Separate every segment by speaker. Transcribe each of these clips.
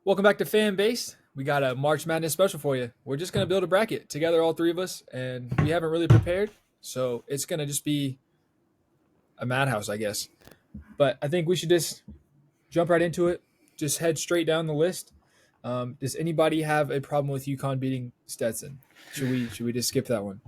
Speaker 1: Welcome back to Fan Base. We got a March Madness special for you. We're just going to build a bracket together, all three of us, and we haven't really prepared. So it's going to just be a madhouse, I guess. But I think we should just jump right into it. Just head straight down the list. Does anybody have a problem with UConn beating Stetson? Should we just skip that one?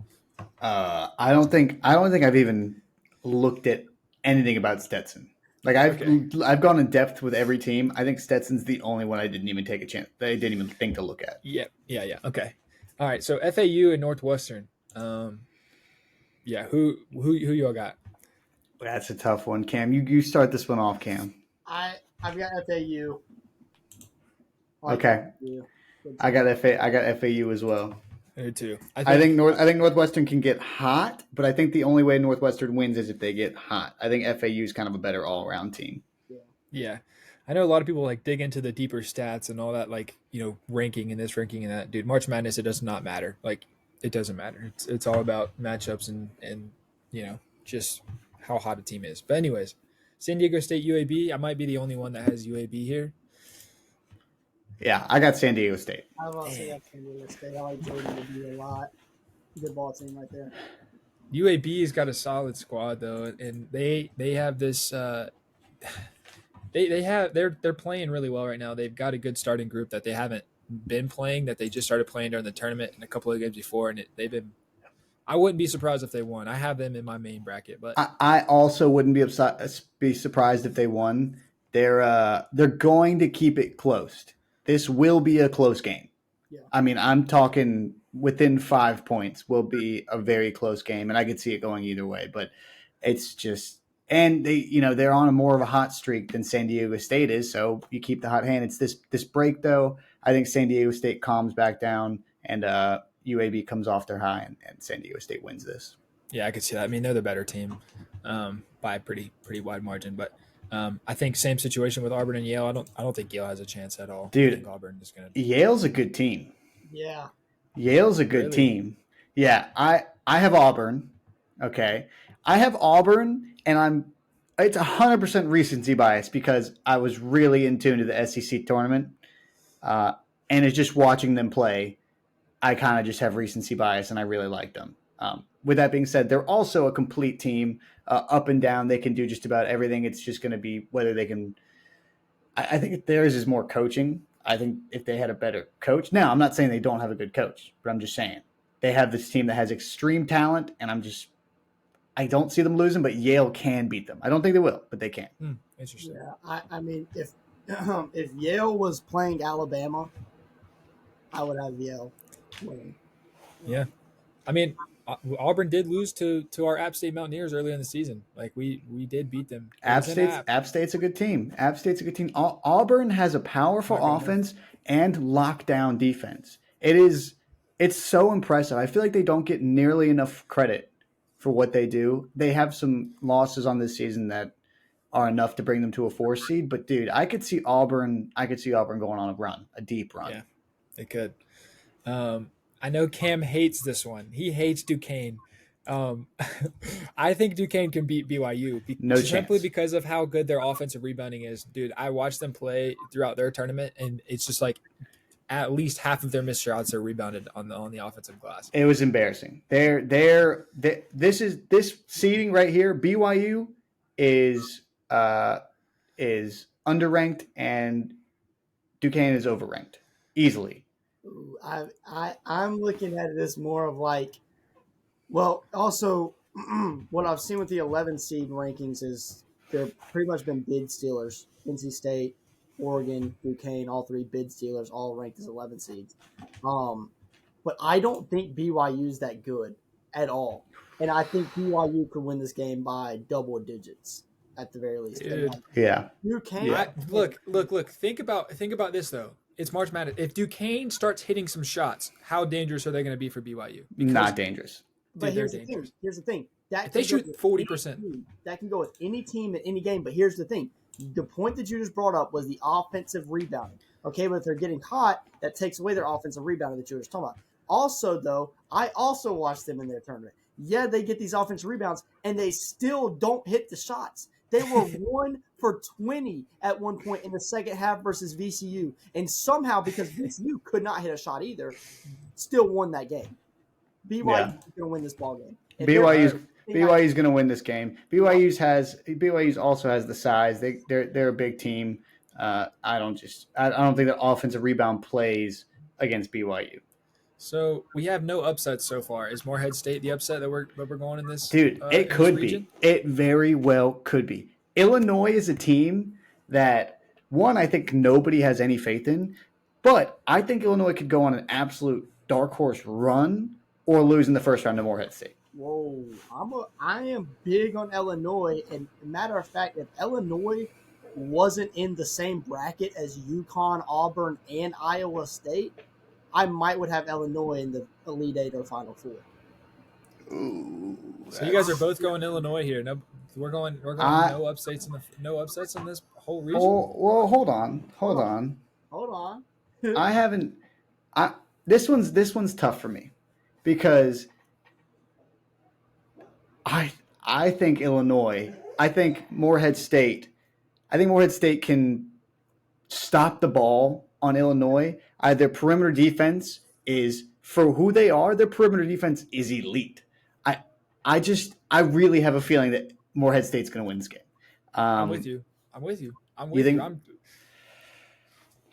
Speaker 2: I don't think I've even looked at anything about Stetson. Like I've gone in depth with every team. I think Stetson's the only one I didn't even take a chance. I didn't even think to look at.
Speaker 1: Yeah. Okay. All right. So FAU and Northwestern. Who you all got?
Speaker 2: That's a tough one, Cam. You start this one off, Cam.
Speaker 3: I've got FAU.
Speaker 2: Okay. I got FAU as well.
Speaker 1: Me too.
Speaker 2: I think Northwestern can get hot, but I think the only way Northwestern wins is if they get hot. I think FAU is kind of a better all-around team.
Speaker 1: Yeah. I know a lot of people dig into the deeper stats and all that, ranking and this, ranking and that. Dude, March Madness, it does not matter. It doesn't matter. It's all about matchups and just how hot a team is. But anyways, San Diego State UAB. I might be the only one that has UAB here.
Speaker 2: Yeah, I got San Diego State.
Speaker 3: I've also got San Diego State. I like Jordan to be a lot. Good ball team right there.
Speaker 1: UAB's got a solid squad though, and they have this. They're playing really well right now. They've got a good starting group that they haven't been playing, that they just started playing during the tournament and a couple of games before, and they've been. I wouldn't be surprised if they won. I have them in my main bracket, but
Speaker 2: I also wouldn't be surprised if they won. They're going to keep it close. This will be a close game.
Speaker 3: Yeah.
Speaker 2: I mean, I'm talking within 5 points will be a very close game, and I could see it going either way. But it's just, and they're on a more of a hot streak than San Diego State is, so you keep the hot hand. It's this break though. I think San Diego State calms back down, and UAB comes off their high, and San Diego State wins this.
Speaker 1: Yeah, I could see that. I mean, they're the better team by a pretty wide margin, but. I think same situation with Auburn and Yale. I don't think Yale has a chance at all.
Speaker 2: Dude,
Speaker 1: I think Auburn is going
Speaker 2: to. Yale's a good team.
Speaker 3: Yeah.
Speaker 2: Yale's a good team. Yeah, I have Auburn. Okay, I have Auburn, and it's 100% recency bias because I was really in tune to the SEC tournament, and it's just watching them play. I kind of just have recency bias, and I really like them. With that being said, they're also a complete team, up and down. They can do just about everything. It's just going to be whether they can. I think theirs is more coaching. I think if they had a better coach. Now, I'm not saying they don't have a good coach, but I'm just saying they have this team that has extreme talent, and I don't see them losing, but Yale can beat them. I don't think they will, but they can.
Speaker 1: Interesting.
Speaker 3: Yeah, I mean, if Yale was playing Alabama, I would have Yale winning.
Speaker 1: Yeah, I mean. Auburn did lose to our App State Mountaineers earlier in the season. We did beat them.
Speaker 2: App State's a good team. Auburn has a powerful offense and lockdown defense. It's so impressive. I feel like they don't get nearly enough credit for what they do. They have some losses on this season that are enough to bring them to a 4 seed. But dude, I could see Auburn going on a run, a deep run.
Speaker 1: Yeah, they could. I know Cam hates this one. He hates Duquesne. I think Duquesne can beat BYU simply because of how good their offensive rebounding is. Dude, I watched them play throughout their tournament, and it's just at least half of their missed shots are rebounded on the offensive glass.
Speaker 2: It was embarrassing. This seeding right here. BYU is underranked, and Duquesne is overranked easily.
Speaker 3: I'm looking at it as more of also what I've seen with the 11 seed rankings is they're pretty much been bid stealers. NC State, Oregon, Duquesne, all three bid stealers, all ranked as 11 seeds. But I don't think BYU's that good at all. And I think BYU could win this game by double digits at the very least.
Speaker 1: Dude.
Speaker 2: Yeah.
Speaker 3: Duquesne.
Speaker 1: Look. Think about this though. It's March Madness. If Duquesne starts hitting some shots, how dangerous are they going to be for BYU?
Speaker 2: Not dangerous.
Speaker 3: But here's the thing.
Speaker 1: If they shoot 40%.
Speaker 3: That can go with any team at any game. But here's the thing. The point that you just brought up was the offensive rebounding. Okay, but if they're getting hot, that takes away their offensive rebounding that you were just talking about. Also, though, I also watched them in their tournament. Yeah, they get these offensive rebounds, and they still don't hit the shots. They were 1 for 20 at one point in the second half versus VCU, and somehow because VCU could not hit a shot either, still won that game. BYU
Speaker 2: Yeah.
Speaker 3: is going to win this ball game.
Speaker 2: BYU's
Speaker 3: thing
Speaker 2: BYU's going to win this game. BYU's also has the size. They're a big team. I don't think that offensive rebound plays against BYU.
Speaker 1: So we have no upsets so far. Is Morehead State the upset that we're going in this?
Speaker 2: Dude, it could be. It very well could be. Illinois is a team that one I think nobody has any faith in, but I think Illinois could go on an absolute dark horse run or lose in the first round to Morehead State.
Speaker 3: Whoa, I am big on Illinois, and matter of fact, if Illinois wasn't in the same bracket as UConn, Auburn, and Iowa State, I would have Illinois in the Elite Eight or Final Four.
Speaker 2: Ooh,
Speaker 1: so you guys are both going Illinois here. No, we're going no upsets in this whole region.
Speaker 2: Well, hold on. I haven't. This one's tough for me because I think Illinois. I think Morehead State can stop the ball on Illinois. Their perimeter defense is, for who they are, their perimeter defense is elite. I really have a feeling that Morehead State's going to win this game.
Speaker 1: I'm with you.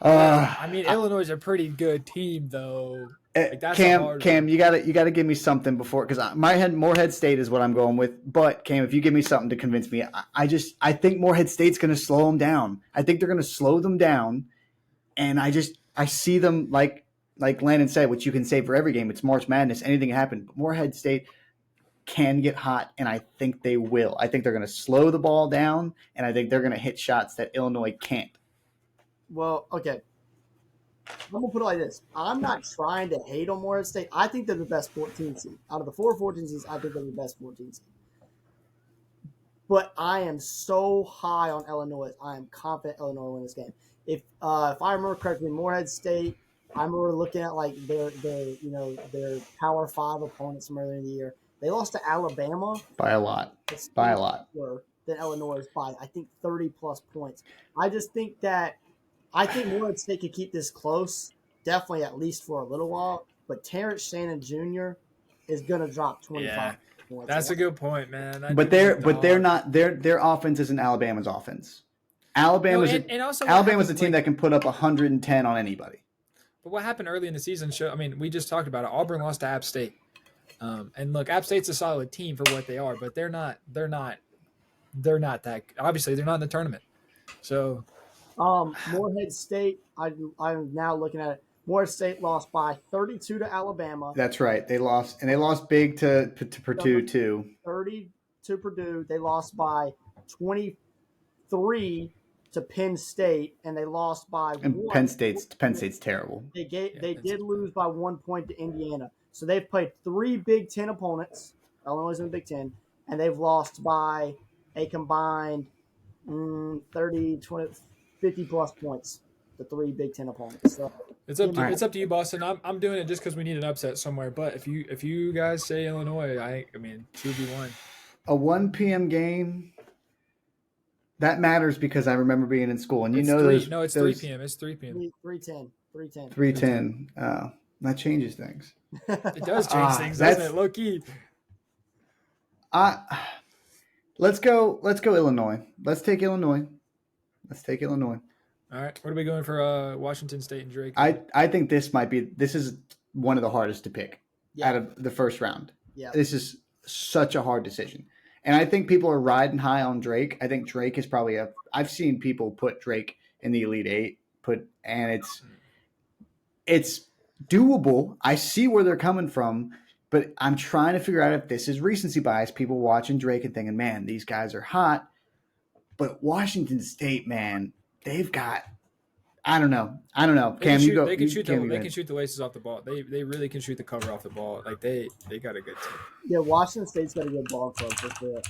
Speaker 1: Illinois is a pretty good team, though. Like, that's
Speaker 2: Cam, you gotta give me something before, because Morehead State is what I'm going with. But Cam, if you give me something to convince me, I think Morehead State's going to slow them down. I think they're going to slow them down, and I see them like Landon said, which you can say for every game. It's March Madness; anything can happen. But Morehead State can get hot, and I think they will. I think they're going to slow the ball down, and I think they're going to hit shots that Illinois can't.
Speaker 3: Well, okay. I'm going to put it like this. I'm not trying to hate on Morehead State. I think they're the best 14 seed. Out of the 14 seeds, I think they're the best 14 seed. But I am so high on Illinois. I am confident Illinois will win this game. If I remember correctly, Morehead State, I remember looking at like their Power 5 opponents from earlier in the year. They lost to Alabama
Speaker 2: by a lot.
Speaker 3: Than Illinois by, I think, 30-plus points. I just think that Morehead State could keep this close, definitely at least for a little while. But Terrence Shannon Jr. is going to drop 25 points.
Speaker 1: That's a good point, man.
Speaker 2: They're not. Their offense isn't Alabama's offense. Alabama's a team that can put up 110 on anybody.
Speaker 1: But what happened early in the season? We just talked about it. Auburn lost to App State, and look, App State's a solid team for what they are, but they're not that. Obviously, they're not in the tournament. So,
Speaker 3: Morehead State. I'm now looking at it. Morehead State lost by 32 to Alabama.
Speaker 2: That's right. They lost big to Purdue too.
Speaker 3: 30 to Purdue. They lost by 23 to Penn State, and they lost by one.
Speaker 2: Penn State's terrible.
Speaker 3: They did lose by 1 point to Indiana. So they've played 3 Big Ten opponents. Illinois is in the Big Ten, and they've lost by a combined 30, 20, 50-plus points. The 3 Big Ten opponents. So
Speaker 1: it's up to you, Boston. I'm doing it just because we need an upset somewhere. But if you guys say Illinois, I mean 2v1.
Speaker 2: A 1 p.m. game. That matters because I remember being in school, and
Speaker 1: it's 3 p.m. It's 3 p.m.
Speaker 3: 3:10.
Speaker 2: 3:10. That changes things.
Speaker 1: It does change things, doesn't it? Low key.
Speaker 2: Let's go Illinois. Let's take Illinois.
Speaker 1: All right. What are we going for Washington State and Drake?
Speaker 2: I think this is one of the hardest to pick out of the first round.
Speaker 3: Yeah.
Speaker 2: This is such a hard decision. And I think people are riding high on Drake. I think Drake is probably I've seen people put Drake in the Elite Eight, and it's doable. I see where they're coming from, but I'm trying to figure out if this is recency bias. People watching Drake and thinking, man, these guys are hot. But Washington State, man, they've got I don't know. Cam, you go.
Speaker 1: They can shoot the laces off the ball. They really can shoot the cover off the ball. Like they got a good team.
Speaker 3: Yeah, Washington State's got a good ball club for sure.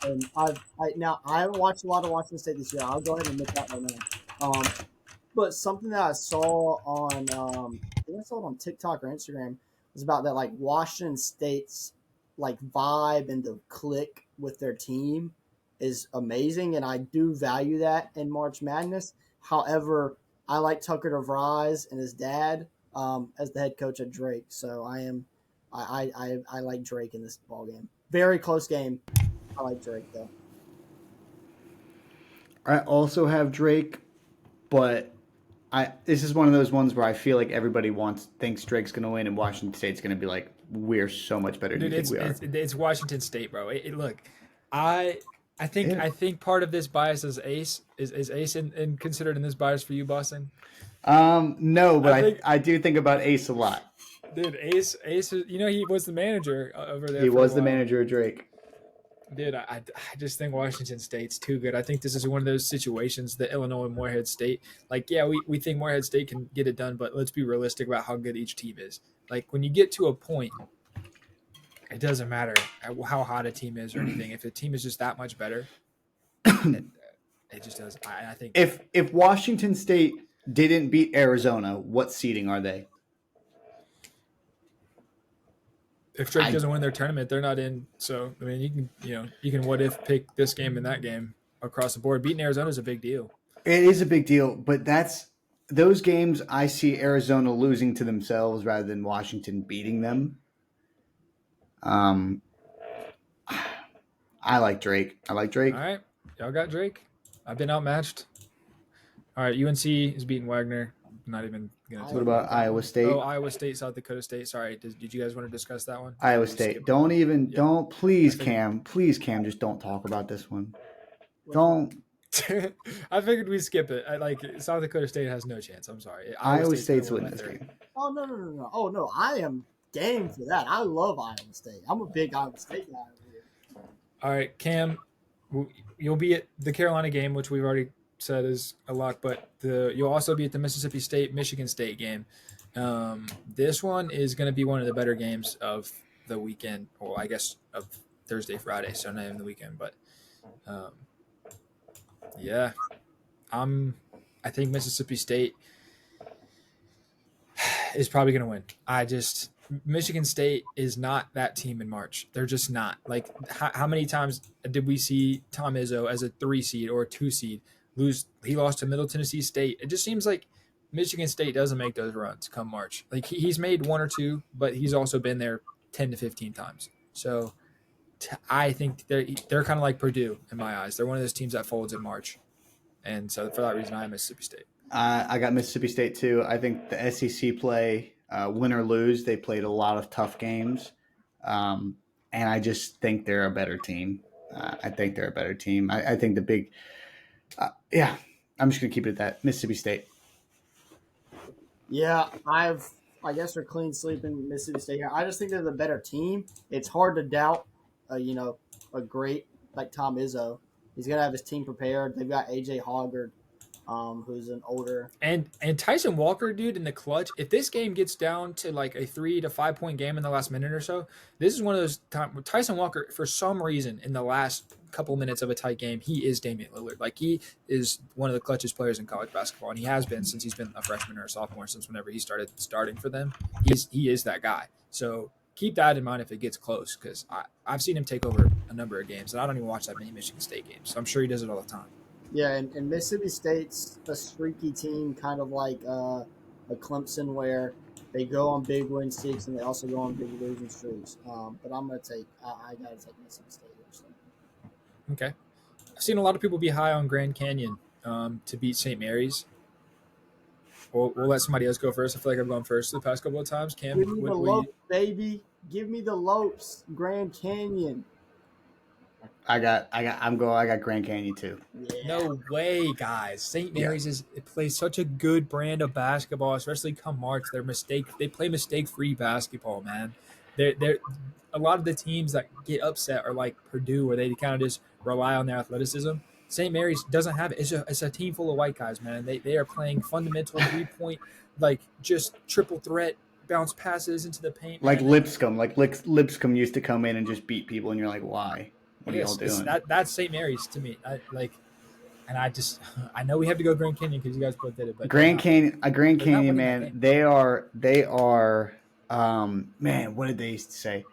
Speaker 3: And I haven't watched a lot of Washington State this year. I'll go ahead and admit that right now. But something that I saw on I think I saw it on TikTok or Instagram was about that, like Washington State's like vibe and the click with their team is amazing, and I do value that in March Madness. However, I like Tucker DeVries and his dad as the head coach at Drake. So I like Drake in this ball game. Very close game. I like Drake though.
Speaker 2: I also have Drake, but this is one of those ones where I feel like everybody thinks Drake's going to win, and Washington State's going to be like, we're so much better than
Speaker 1: Dude,
Speaker 2: you think we are.
Speaker 1: it's Washington State, bro. Look, I
Speaker 2: Yeah.
Speaker 1: I think part of this bias is Ace. Is Ace in considered in this bias for you, Boston?
Speaker 2: No, but
Speaker 1: I think-
Speaker 2: I do think about Ace a lot.
Speaker 1: Dude, Ace, he was the manager over there.
Speaker 2: He
Speaker 1: for a
Speaker 2: was the
Speaker 1: while.
Speaker 2: manager of Drake.
Speaker 1: Dude, I just think Washington State's too good. I think this is one of those situations that Illinois and Morehead State, like, yeah, we think Morehead State can get it done, but let's be realistic about how good each team is. Like, when you get to a point, it doesn't matter how hot a team is or anything. If a team is just that much better, it just does. I think
Speaker 2: If Washington State didn't beat Arizona, what seeding are they?
Speaker 1: if Drake doesn't win their tournament, they're not in. So I mean, you can what if pick this game and that game across the board. Beating Arizona is a big deal.
Speaker 2: It is a big deal, but those games I see Arizona losing to themselves rather than Washington beating them. I like Drake.
Speaker 1: All right, y'all got Drake. I've been outmatched. All right, UNC is beating Wagner. Not even gonna.
Speaker 2: What about Iowa State?
Speaker 1: Oh, Iowa State, South Dakota State. Sorry, did you guys want to discuss that one?
Speaker 2: Iowa State. Don't please, Cam, just don't talk about this one. Don't.
Speaker 1: I figured we'd skip it. South Dakota State has no chance. I'm sorry.
Speaker 2: Iowa State's winning this game.
Speaker 3: Oh no! Oh no! I am game for that. I love Iowa State. I'm a big Iowa State guy over here.
Speaker 1: All right, Cam, you'll be at the Carolina game, which we've already said is a lock, but you'll also be at the Mississippi State Michigan State game. This one is going to be one of the better games of the weekend, or I guess of Thursday, Friday, so not even the weekend, but yeah, I think Mississippi State is probably going to win. Michigan State is not that team in March. They're just not. Like, how many times did we see Tom Izzo as a 3 seed or a 2 seed lose? He lost to Middle Tennessee State. It just seems like Michigan State doesn't make those runs come March. Like, he's made 1 or 2, but he's also been there 10 to 15 times. So I think they're kind of like Purdue in my eyes. They're one of those teams that folds in March. And so for that reason, I am Mississippi State.
Speaker 2: I got Mississippi State too. I think the SEC play, win or lose, they played a lot of tough games. And I just think they're a better team. I think they're a better team. I think the big I'm just going to keep it at that. Mississippi State.
Speaker 3: Yeah, I guess they're clean sweeping Mississippi State here. I just think they're the better team. It's hard to doubt, a great like Tom Izzo. He's gonna have his team prepared. They've got AJ Hoggard, who's an older
Speaker 1: and Tyson Walker, dude, in the clutch. If this game gets down to like a 3 to 5 point game in the last minute or so, this is one of those times where Tyson Walker, for some reason, in the last couple minutes of a tight game, he is Damian Lillard. Like, he is one of the clutchest players in college basketball, and he has been since he's been a freshman or a sophomore, since whenever he started starting for them. He is that guy. So keep that in mind if it gets close, because I've seen him take over a number of games, and I don't even watch that many Michigan State games, so I'm sure he does it all the time.
Speaker 3: Yeah, and Mississippi State's a streaky team, kind of like a Clemson, where they go on big win streaks and they also go on big losing streaks. But I'm gonna take I gotta take Mississippi State here. So.
Speaker 1: Okay, I've seen a lot of people be high on Grand Canyon to beat St. Mary's. We'll let somebody else go first. I feel like I've gone first the past couple of times. Cam,
Speaker 3: Give me the Lopes, baby. Give me the Lopes, Grand Canyon.
Speaker 2: I got Grand Canyon too.
Speaker 3: Yeah.
Speaker 1: No way, guys. St. Mary's plays such a good brand of basketball, especially come March. They play mistake-free basketball, man. They're a lot of the teams that get upset are like Purdue, where they kind of just rely on their athleticism. St. Mary's doesn't have it. It's a team full of white guys, man. They are playing fundamental 3-point, like just triple threat bounce passes into the paint.
Speaker 2: Like Lipscomb. Lipscomb used to come in and just beat people, and you're like, why? What are y'all doing?
Speaker 1: That's St. Mary's to me. I know we have to go Grand Canyon because you guys both did it, but
Speaker 2: Grand Canyon, man, they are man, what did they used to say?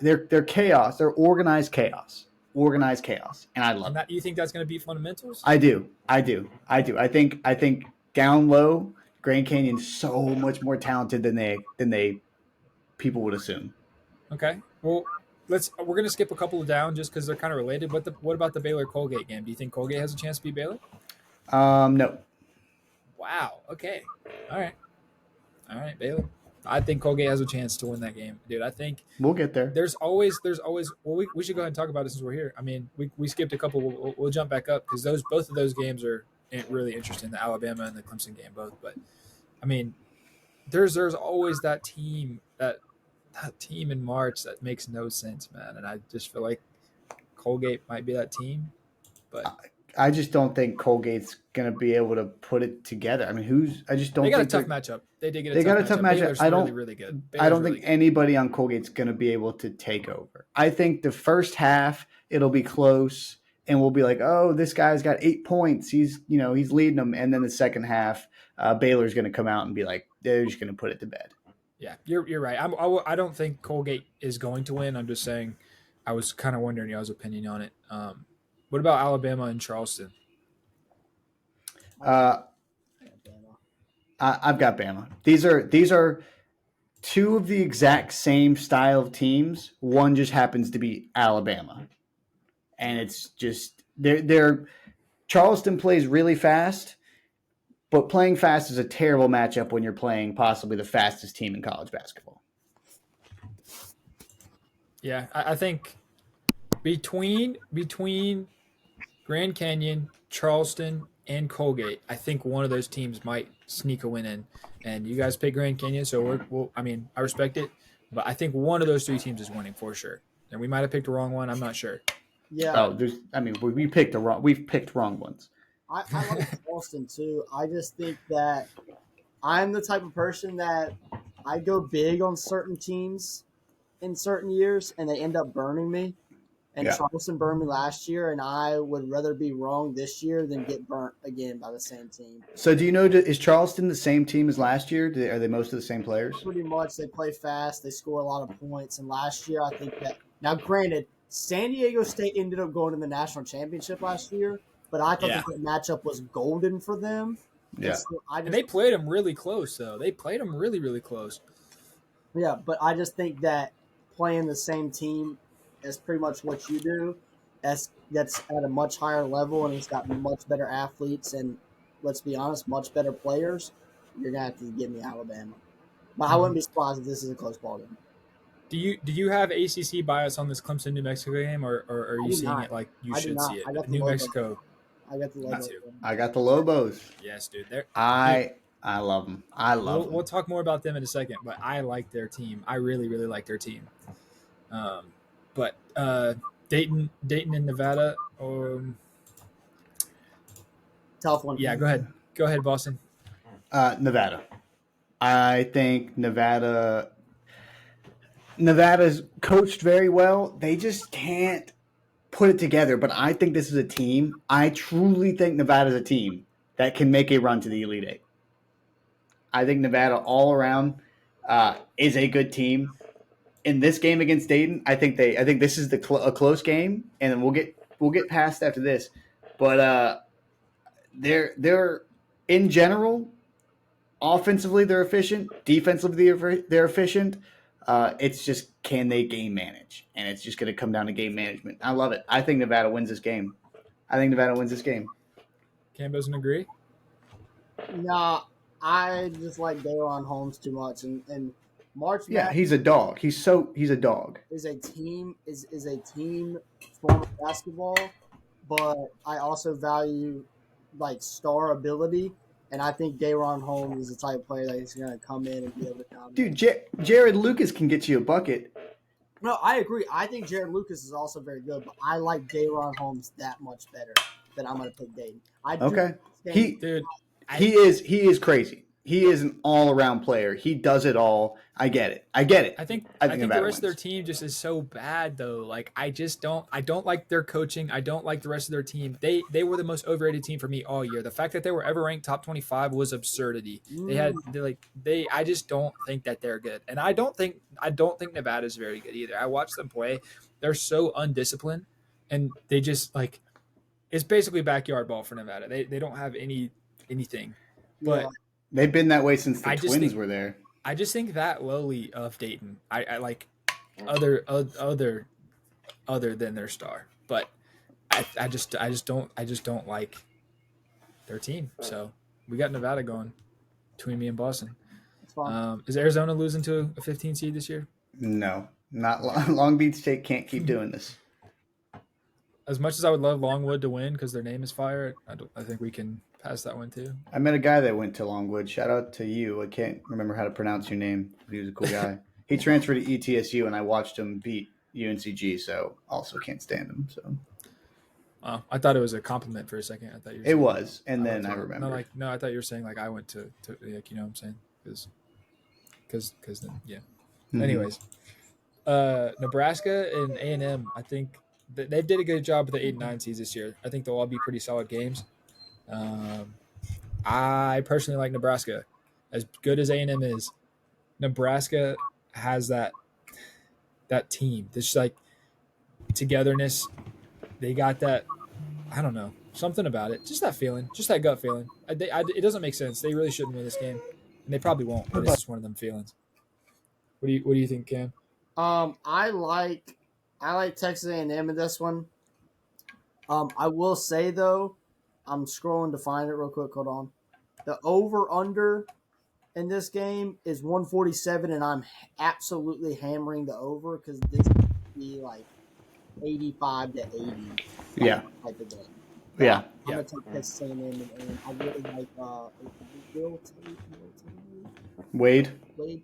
Speaker 2: They're chaos. They're organized chaos. organized chaos, and I love
Speaker 1: And
Speaker 2: it.
Speaker 1: that you think that's going to beat fundamentals?
Speaker 2: I do. I think down low, Grand Canyon's so much more talented than they people would assume.
Speaker 1: Okay. Well, we're going to skip a couple of down just because they're kind of related. But what about the Baylor Colgate game? Do you think Colgate has a chance to beat Baylor?
Speaker 2: No.
Speaker 1: Wow. Okay. All right. All right, Baylor. I think Colgate has a chance to win that game, dude. I think
Speaker 2: We'll get there.
Speaker 1: there's always. Well, we should go ahead and talk about it since we're here. I mean, we skipped a couple. We'll jump back up because both of those games are really interesting. The Alabama and the Clemson game both. But I mean, there's always that team in March that makes no sense, man. And I just feel like Colgate might be that team, but
Speaker 2: I just don't think Colgate's going to be able to put it together. I mean, I just don't
Speaker 1: they got a
Speaker 2: think
Speaker 1: tough matchup. They did get
Speaker 2: they
Speaker 1: a
Speaker 2: got
Speaker 1: tough
Speaker 2: a tough
Speaker 1: matchup.
Speaker 2: matchup.
Speaker 1: Baylor's
Speaker 2: I don't
Speaker 1: really, really good.
Speaker 2: I don't
Speaker 1: Baylor's
Speaker 2: think
Speaker 1: really good.
Speaker 2: anybody on Colgate's going to be able to take over. I think the first half it'll be close and we'll be like, "Oh, this guy's got 8 points. He's leading them." And then the second half, Baylor's going to come out and be like, they're just going to put it to bed.
Speaker 1: Yeah, you're right. I don't think Colgate is going to win. I'm just saying. I was kind of wondering y'all's opinion on it. What about Alabama and Charleston?
Speaker 2: Uh, I've got Bama. These are two of the exact same style of teams. One just happens to be Alabama, and it's just they're Charleston plays really fast, but playing fast is a terrible matchup when you're playing possibly the fastest team in college basketball.
Speaker 1: Yeah, I think between Grand Canyon, Charleston, and Colgate, I think one of those teams might sneak a win in. And you guys pick Grand Canyon, so I mean, I respect it, but I think one of those three teams is winning for sure. And we might have picked the wrong one. I'm not sure.
Speaker 3: Yeah.
Speaker 2: Oh, we've picked wrong ones.
Speaker 3: I like Charleston too. I just think that I'm the type of person that I go big on certain teams in certain years, and they end up burning me. And
Speaker 2: Yeah.
Speaker 3: Charleston burned me last year, and I would rather be wrong this year than get burnt again by the same team.
Speaker 2: So do you know, is Charleston the same team as last year? Are they most of the same players?
Speaker 3: Pretty much, they play fast, they score a lot of points, and last year I think that now granted, San Diego State ended up going to the national championship last year, but I thought
Speaker 1: Yeah.
Speaker 3: that matchup was golden for them.
Speaker 2: Yeah.
Speaker 3: And so
Speaker 1: And they played them really close, though. They played them really, really close.
Speaker 3: Yeah, but I just think that playing the same team is pretty much what you do. That's at a much higher level, and it's got much better athletes, and let's be honest, much better players. You're gonna have to give me Alabama, but I wouldn't be surprised if this is a close ball game.
Speaker 1: Do you have ACC bias on this Clemson New Mexico game, or are
Speaker 3: I
Speaker 1: you
Speaker 3: do
Speaker 1: seeing
Speaker 3: not.
Speaker 1: it like you
Speaker 3: I do
Speaker 1: should
Speaker 3: not.
Speaker 1: see it?
Speaker 3: I got the
Speaker 1: New
Speaker 3: logo.
Speaker 1: Mexico.
Speaker 3: I got the
Speaker 1: Me
Speaker 3: logo.
Speaker 1: too.
Speaker 2: I got the Lobos.
Speaker 1: Yes, dude. They're
Speaker 2: I love them. I love them.
Speaker 1: We'll talk more about them in a second, but I like their team. I really, really like their team. But Dayton and Nevada.
Speaker 3: Tough one.
Speaker 1: Yeah, go ahead, Boston.
Speaker 2: Nevada. I think Nevada's coached very well. They just can't put it together. But I think this is a team. I truly think Nevada's a team that can make a run to the Elite Eight. I think Nevada all around is a good team. In this game against Dayton, I think this is a close game, and then we'll get past after this. But they're in general, offensively they're efficient, defensively they're efficient. It's just, can they game manage, and it's just going to come down to game management. I love it. I think Nevada wins this game.
Speaker 1: Cam doesn't agree.
Speaker 3: Nah, I just like Daron Holmes too much, and March
Speaker 2: Yeah,
Speaker 3: Madness
Speaker 2: he's a dog. He's a dog.
Speaker 3: is a team form of basketball, but I also value like star ability, and I think Daron Holmes is the type of player that is going to come in and be able to dominate.
Speaker 2: Dude, Jared Lucas can get you a bucket.
Speaker 3: No, I agree. I think Jared Lucas is also very good, but I like Daron Holmes that much better that I'm going to pick Dayton.
Speaker 2: Okay.
Speaker 1: Dude,
Speaker 2: He is crazy. He is an all-around player. He does it all. I get it.
Speaker 1: I think the
Speaker 2: Nevada
Speaker 1: rest of their
Speaker 2: wins.
Speaker 1: team just is so bad though. Like I don't like their coaching. I don't like the rest of their team. They were the most overrated team for me all year. The fact that they were ever ranked top 25 was absurdity. I just don't think that they're good. And I don't think Nevada's very good either. I watched them play. They're so undisciplined and they just like it's basically backyard ball for Nevada. They don't have anything,
Speaker 3: Yeah,
Speaker 1: but
Speaker 2: They've been that way since the
Speaker 1: I just
Speaker 2: Twins
Speaker 1: think
Speaker 2: were there.
Speaker 1: I just think that lowly of Dayton. I like other than their star, but I just don't like their team. So we got Nevada going between me and Boston.
Speaker 3: it's fun.
Speaker 1: Is Arizona losing to a 15 seed this year?
Speaker 2: No, not Long Beach State can't keep doing this.
Speaker 1: As much as I would love Longwood to win because their name is fire, I think we can pass that one too.
Speaker 2: I met a guy that went to Longwood. Shout out to you. I can't remember how to pronounce your name, but he was a cool guy. He transferred to ETSU, and I watched him beat UNCG, so also can't stand him. So
Speaker 1: I thought it was a compliment for a second. I thought you were
Speaker 2: it
Speaker 1: saying,
Speaker 2: was, and then I
Speaker 1: no,
Speaker 2: remember.
Speaker 1: no, I thought you were saying like I went to like you know what I'm saying because then yeah.
Speaker 2: Mhm.
Speaker 1: Anyways, Nebraska and A&M, I think they did a good job with the 8 and 9 seeds this year. I think they'll all be pretty solid games. Um, I personally like Nebraska. As good as A&M is, Nebraska has that team. This like togetherness. They got that. I don't know, something about it. Just that feeling. Just that gut feeling. It doesn't make sense. They really shouldn't win this game, and they probably won't. But it's just one of them feelings. What do you think, Cam?
Speaker 3: I like Texas A&M in this one. I will say though, I'm scrolling to find it real quick. Hold on. The over under in this game is 147, and I'm absolutely hammering the over because this could be like 85 to 80
Speaker 2: Yeah,
Speaker 3: type of game.
Speaker 2: yeah.
Speaker 3: I'm gonna take Texas A&M, and I really like Will
Speaker 2: Wade.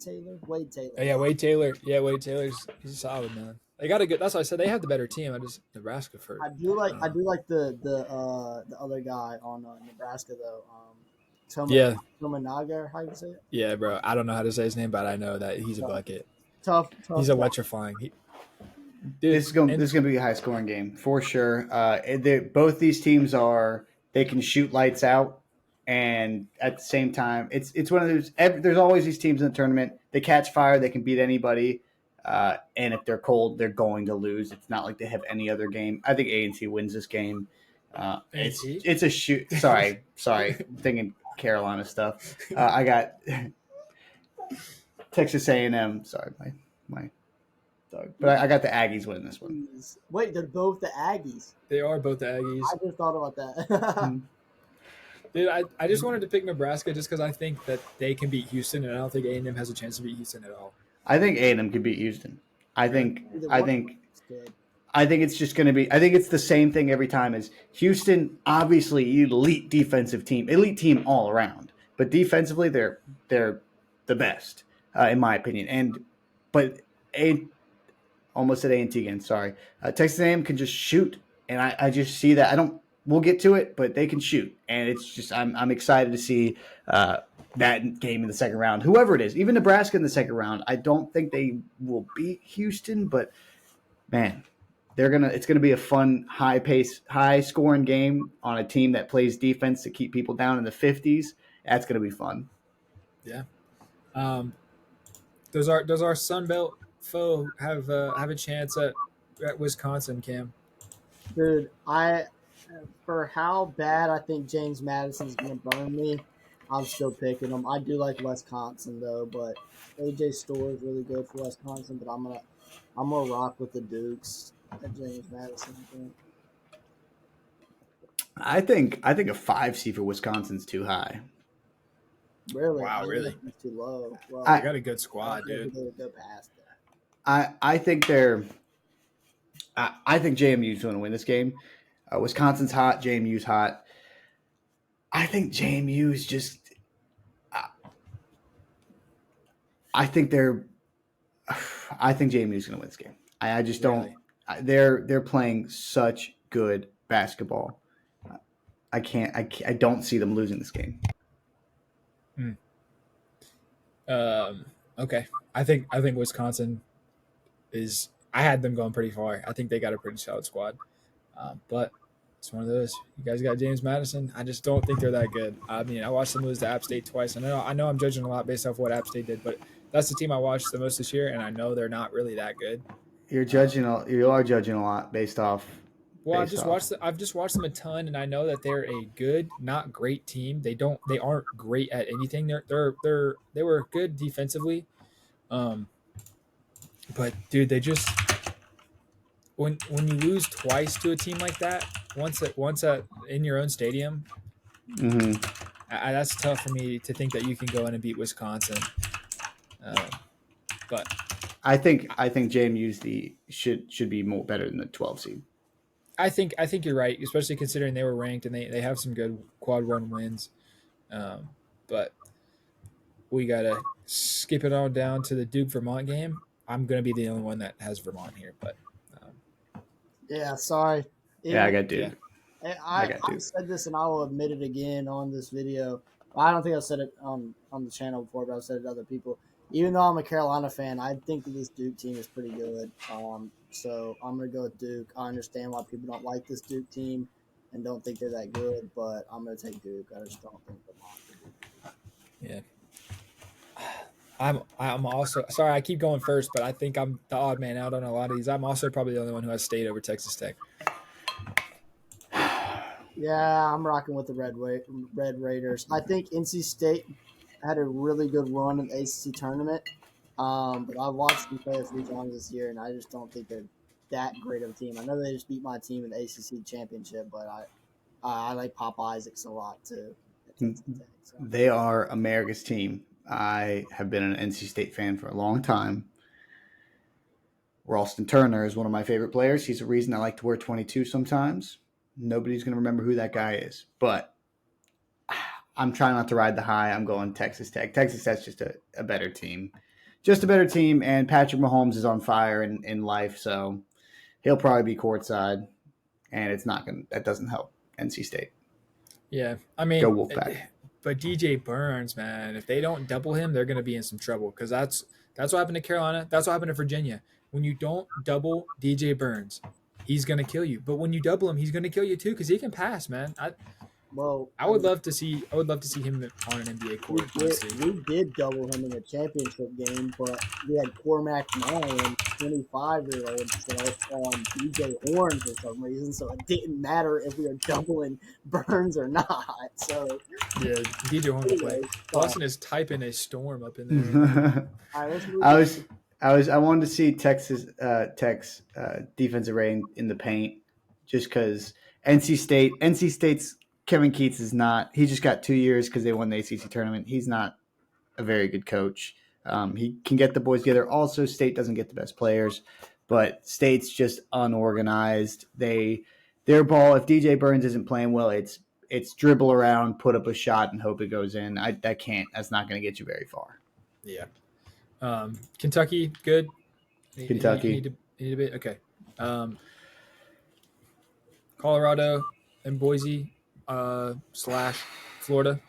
Speaker 3: Taylor.
Speaker 1: Oh, yeah, Wade Taylor. Yeah, Wade Taylor's he's solid, man. They got a good. That's why I said they have the better team. I just Nebraska for.
Speaker 3: I do like the other guy on Nebraska though.
Speaker 1: Yeah,
Speaker 3: Tominaga, or how you say it?
Speaker 1: yeah, bro. I don't know how to say his name, but I know that he's a bucket.
Speaker 3: Tough.
Speaker 1: He's electrifying. Dude,
Speaker 2: This is going to be a high scoring game for sure. Both these teams they can shoot lights out, and at the same time, it's one of those. There's always these teams in the tournament. They catch fire. They can beat anybody. And if they're cold, they're going to lose. It's not like they have any other game. I think A&T wins this game. It's a shoot. Sorry, thinking Carolina stuff. I got Texas A&M. Sorry, my dog. But I got the Aggies winning this one.
Speaker 3: Wait, they're both the Aggies.
Speaker 1: They are both the Aggies.
Speaker 3: I just thought about that.
Speaker 1: Dude, I just wanted to pick Nebraska just because I think that they can beat Houston, and I don't think A&M has a chance to beat Houston at all.
Speaker 2: I think A&M could beat Houston. I think
Speaker 3: good.
Speaker 2: I think it's just going to be. I think it's the same thing every time. As Houston, obviously, elite defensive team, elite team all around, but defensively, they're the best in my opinion. But almost at A&T again. Sorry, Texas A&M can just shoot, and I just see that. We'll get to it, but they can shoot, and it's just I'm excited to see that game in the second round. Whoever it is, even Nebraska in the second round, I don't think they will beat Houston, but man, it's gonna be a fun, high pace, high scoring game on a team that plays defense to keep people down in the 50s. That's gonna be fun.
Speaker 1: Yeah. Does our Sun Belt foe have a chance at Wisconsin, Cam?
Speaker 3: Dude, for how bad I think James Madison's gonna burn me, I'm still picking him. I do like Wisconsin though, but AJ Store is really good for Wisconsin. But I'm gonna rock with the Dukes at James Madison.
Speaker 2: I think a 5 seed for Wisconsin's too high.
Speaker 3: Really?
Speaker 1: Wow, really?
Speaker 3: It's too low. Well,
Speaker 1: I got a good squad, dude.
Speaker 3: They would go past that.
Speaker 2: I think I think JMU's going to win this game. Wisconsin's hot. JMU's hot. I think JMU's just. I think JMU's going to win this game. I just don't.
Speaker 1: Really?
Speaker 2: They're playing such good basketball. I don't see them losing this game.
Speaker 1: Okay. I think Wisconsin is. I had them going pretty far. I think they got a pretty solid squad, but it's one of those. You guys got James Madison. I just don't think they're that good. I mean, I watched them lose to App State twice. I know I'm judging a lot based off what App State did, but that's the team I watched the most this year, and I know they're not really that good.
Speaker 2: You are judging a lot based off
Speaker 1: Well,
Speaker 2: based off.
Speaker 1: I've just watched them a ton, and I know that they're a good, not great team. They aren't great at anything. They were good defensively, um, but dude, they just when you lose twice to a team like that, once at in your own stadium,
Speaker 2: Hmm.
Speaker 1: that's tough for me to think that you can go in and beat Wisconsin. Um, but
Speaker 2: I think JMU's should be more better than the 12 seed.
Speaker 1: I think you're right, especially considering they were ranked and they have some good quad one wins. Um, but we gotta skip it on down to the Duke Vermont game. I'm gonna be the only one that has Vermont here, but
Speaker 3: Yeah, sorry.
Speaker 2: Yeah, I
Speaker 3: Even
Speaker 2: got
Speaker 1: yeah,
Speaker 2: Duke. I
Speaker 3: I
Speaker 2: got
Speaker 3: I
Speaker 2: Duke.
Speaker 3: said this and I will admit it again on this video. I don't think I've said it on the channel before, but I've said it to other people. Even though I'm a Carolina fan, I think that this Duke team is pretty good. So I'm gonna go with Duke. I understand why people don't like this Duke team and don't think they're that good, but I'm gonna take Duke. I just don't think Vermont can beat them.
Speaker 1: yeah. I'm also sorry I keep going first, but I think I'm the odd man out on a lot of these. I'm also probably the only one who has State over Texas Tech.
Speaker 3: Yeah, I'm rocking with the Red Raiders. I think NC State had a really good run in the ACC tournament, but I watched them play a few times this year, and I just don't think they're that great of a team. I know they just beat my team in the ACC championship, but I like Pop Isaacs a lot too at Texas Tech. So
Speaker 2: They are America's team. I have been an NC State fan for a long time. Ralston Turner is one of my favorite players. He's the reason I like to wear 22 sometimes. Nobody's going to remember who that guy is, but I'm trying not to ride the high. I'm going Texas Tech. Texas Tech's just a better team. Just a better team, and Patrick Mahomes is on fire in life, so he'll probably be courtside, and it's not going to – that doesn't help NC State.
Speaker 1: Yeah, I
Speaker 2: Go
Speaker 1: mean,
Speaker 2: Wolfpack.
Speaker 1: but DJ Burns, man, if they don't double him, they're gonna be in some trouble because that's what happened to Carolina. That's what happened to Virginia. When you don't double DJ Burns, he's gonna kill you. But when you double him, he's gonna kill you too because he can pass, man.
Speaker 3: well,
Speaker 1: I would love to see him on an NBA
Speaker 3: we
Speaker 1: court.
Speaker 3: did
Speaker 1: Honestly,
Speaker 3: we did double him in the championship game, but we had Cormac Ryan, 25-year-old, himself on DJ Horn for some reason, so it didn't matter if we were doubling Burns or not. So
Speaker 1: yeah, DJ Horn will play.
Speaker 3: anyway,
Speaker 1: Boston is typing a storm up in there right now.
Speaker 3: all right, let's move
Speaker 2: I
Speaker 3: on.
Speaker 2: was I wanted to see Tech's defensive rating in the paint just because NC State's Kevin Keats is not. He just got 2 years because they won the ACC tournament. He's not a very good coach. He can get the boys together. Also, State doesn't get the best players, but State's just unorganized. Their ball. If DJ Burns isn't playing well, it's dribble around, put up a shot, and hope it goes in. That's not going to get you very far.
Speaker 1: Yeah. Kentucky, good.
Speaker 2: Kentucky.
Speaker 1: Need a bit. Okay. Colorado and Boise slash Florida.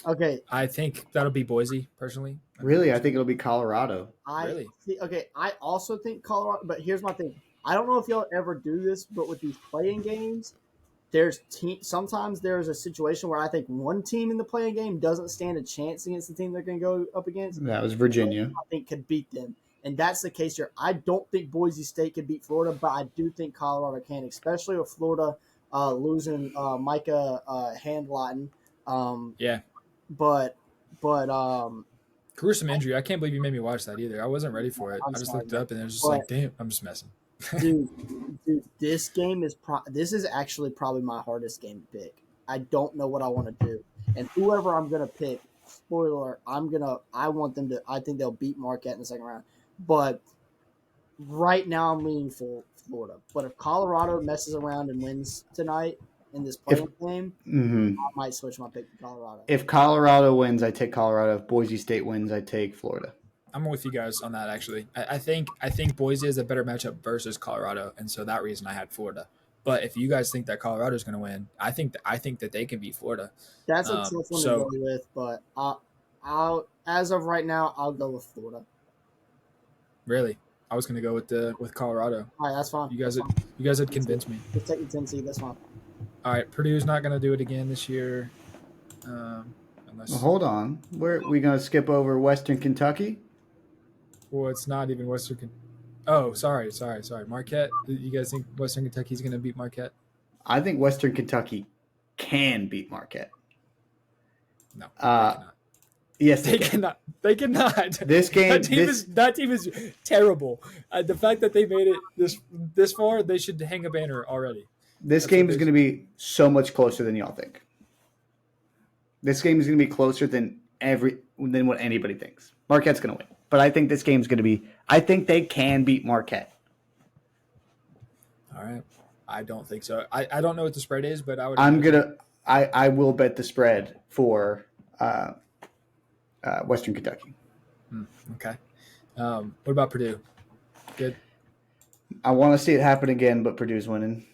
Speaker 3: Okay,
Speaker 1: I think that'll be Boise personally.
Speaker 2: Really, I think it'll be Colorado.
Speaker 1: Really?
Speaker 3: I also think Colorado, but here's my thing. I don't know if y'all ever do this, but with these playing games, sometimes there's a situation where I think one team in the playing game doesn't stand a chance against the team they're going to go up against.
Speaker 2: That was Virginia.
Speaker 3: I think could beat them, and that's the case here. I don't think Boise State could beat Florida, but I do think Colorado can, especially with Florida losing Micah Handlotten.
Speaker 1: Yeah.
Speaker 3: But
Speaker 1: Gruesome injury. I can't believe you made me watch that either. I wasn't ready for it.
Speaker 3: I'm
Speaker 1: I just
Speaker 3: sorry,
Speaker 1: looked it up and it was just
Speaker 3: but-
Speaker 1: like, damn, I'm just messing.
Speaker 3: dude, this game is this is actually probably my hardest game to pick. I don't know what I want to do, and whoever I'm gonna pick, spoiler, I want them to. I think they'll beat Marquette in the second round, but right now I'm leaning for Florida. But if Colorado messes around and wins tonight in this playing game, I might switch my pick to Colorado.
Speaker 2: If Colorado wins, I take Colorado. If Boise State wins, I take Florida.
Speaker 1: I'm with you guys on that actually. I think Boise is a better matchup versus Colorado, and so that reason I had Florida. But if you guys think that Colorado is going to win, I think that they can beat Florida.
Speaker 3: That's a tough one to go with, but I'll as of right now, I'll go with Florida.
Speaker 1: Really, I was going to go with Colorado.
Speaker 3: All right, that's fine.
Speaker 1: You guys had convinced me.
Speaker 3: Just take the 10 seed. That's fine.
Speaker 1: All right, Purdue's not going to do it again this year. Unless
Speaker 2: Well, hold on. We going to skip over Western Kentucky?
Speaker 1: well, it's not even Western. Oh, sorry. Marquette. You guys think Western Kentucky's going to beat Marquette?
Speaker 2: I think Western Kentucky can beat Marquette.
Speaker 1: No, they
Speaker 2: Uh,
Speaker 1: cannot.
Speaker 2: yes,
Speaker 1: They cannot. They cannot.
Speaker 2: This game,
Speaker 1: that team is terrible. The fact that they made it this far, they should hang a banner already.
Speaker 2: this
Speaker 1: That's what
Speaker 2: game is
Speaker 1: they
Speaker 2: going to
Speaker 1: should.
Speaker 2: be so much closer than y'all think. This game is going to be closer than what anybody thinks. Marquette's going to win, but I think this game's going to be. I think they can beat Marquette.
Speaker 1: All right. I don't think so. I don't know what the spread is, but I would.
Speaker 2: I'm
Speaker 1: imagine-
Speaker 2: gonna. I will bet the spread for Western Kentucky.
Speaker 1: Okay. What about Purdue? Good.
Speaker 2: I want to see it happen again, but Purdue's winning.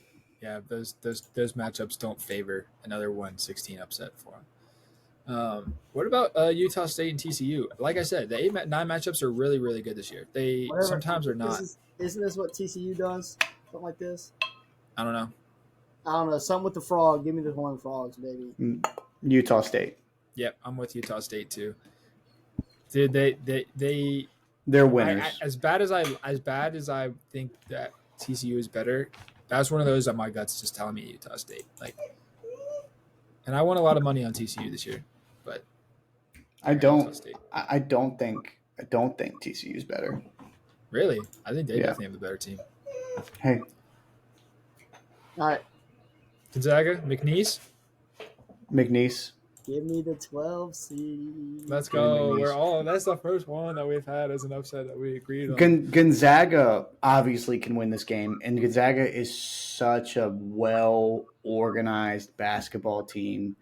Speaker 1: Yeah, those matchups don't favor another 116 upset for them. What about Utah State and TCU? Like I said, the 8-9 matchups are really, really good this year. They
Speaker 3: Whatever.
Speaker 1: sometimes are not.
Speaker 3: Isn't this what TCU does? Something like this?
Speaker 1: I don't know.
Speaker 3: I don't know. Something with the frog. Give me the Horned Frogs, baby.
Speaker 2: Utah State.
Speaker 1: Yep, I'm with Utah State too. Dude,
Speaker 2: they're winners.
Speaker 1: As bad as I think that TCU is better, that's one of those that my gut's just telling me Utah State. Like, and I won a lot of money on TCU this year, but
Speaker 2: I don't think TCU is better.
Speaker 1: Really, I think they definitely have the better team.
Speaker 2: Hey,
Speaker 3: All right.
Speaker 1: Gonzaga, McNeese.
Speaker 3: Give me the 12 seed.
Speaker 1: Let's go. That's the first one that we've had as an upset that we agreed on.
Speaker 2: Gonzaga obviously can win this game, and Gonzaga is such a well-organized basketball team,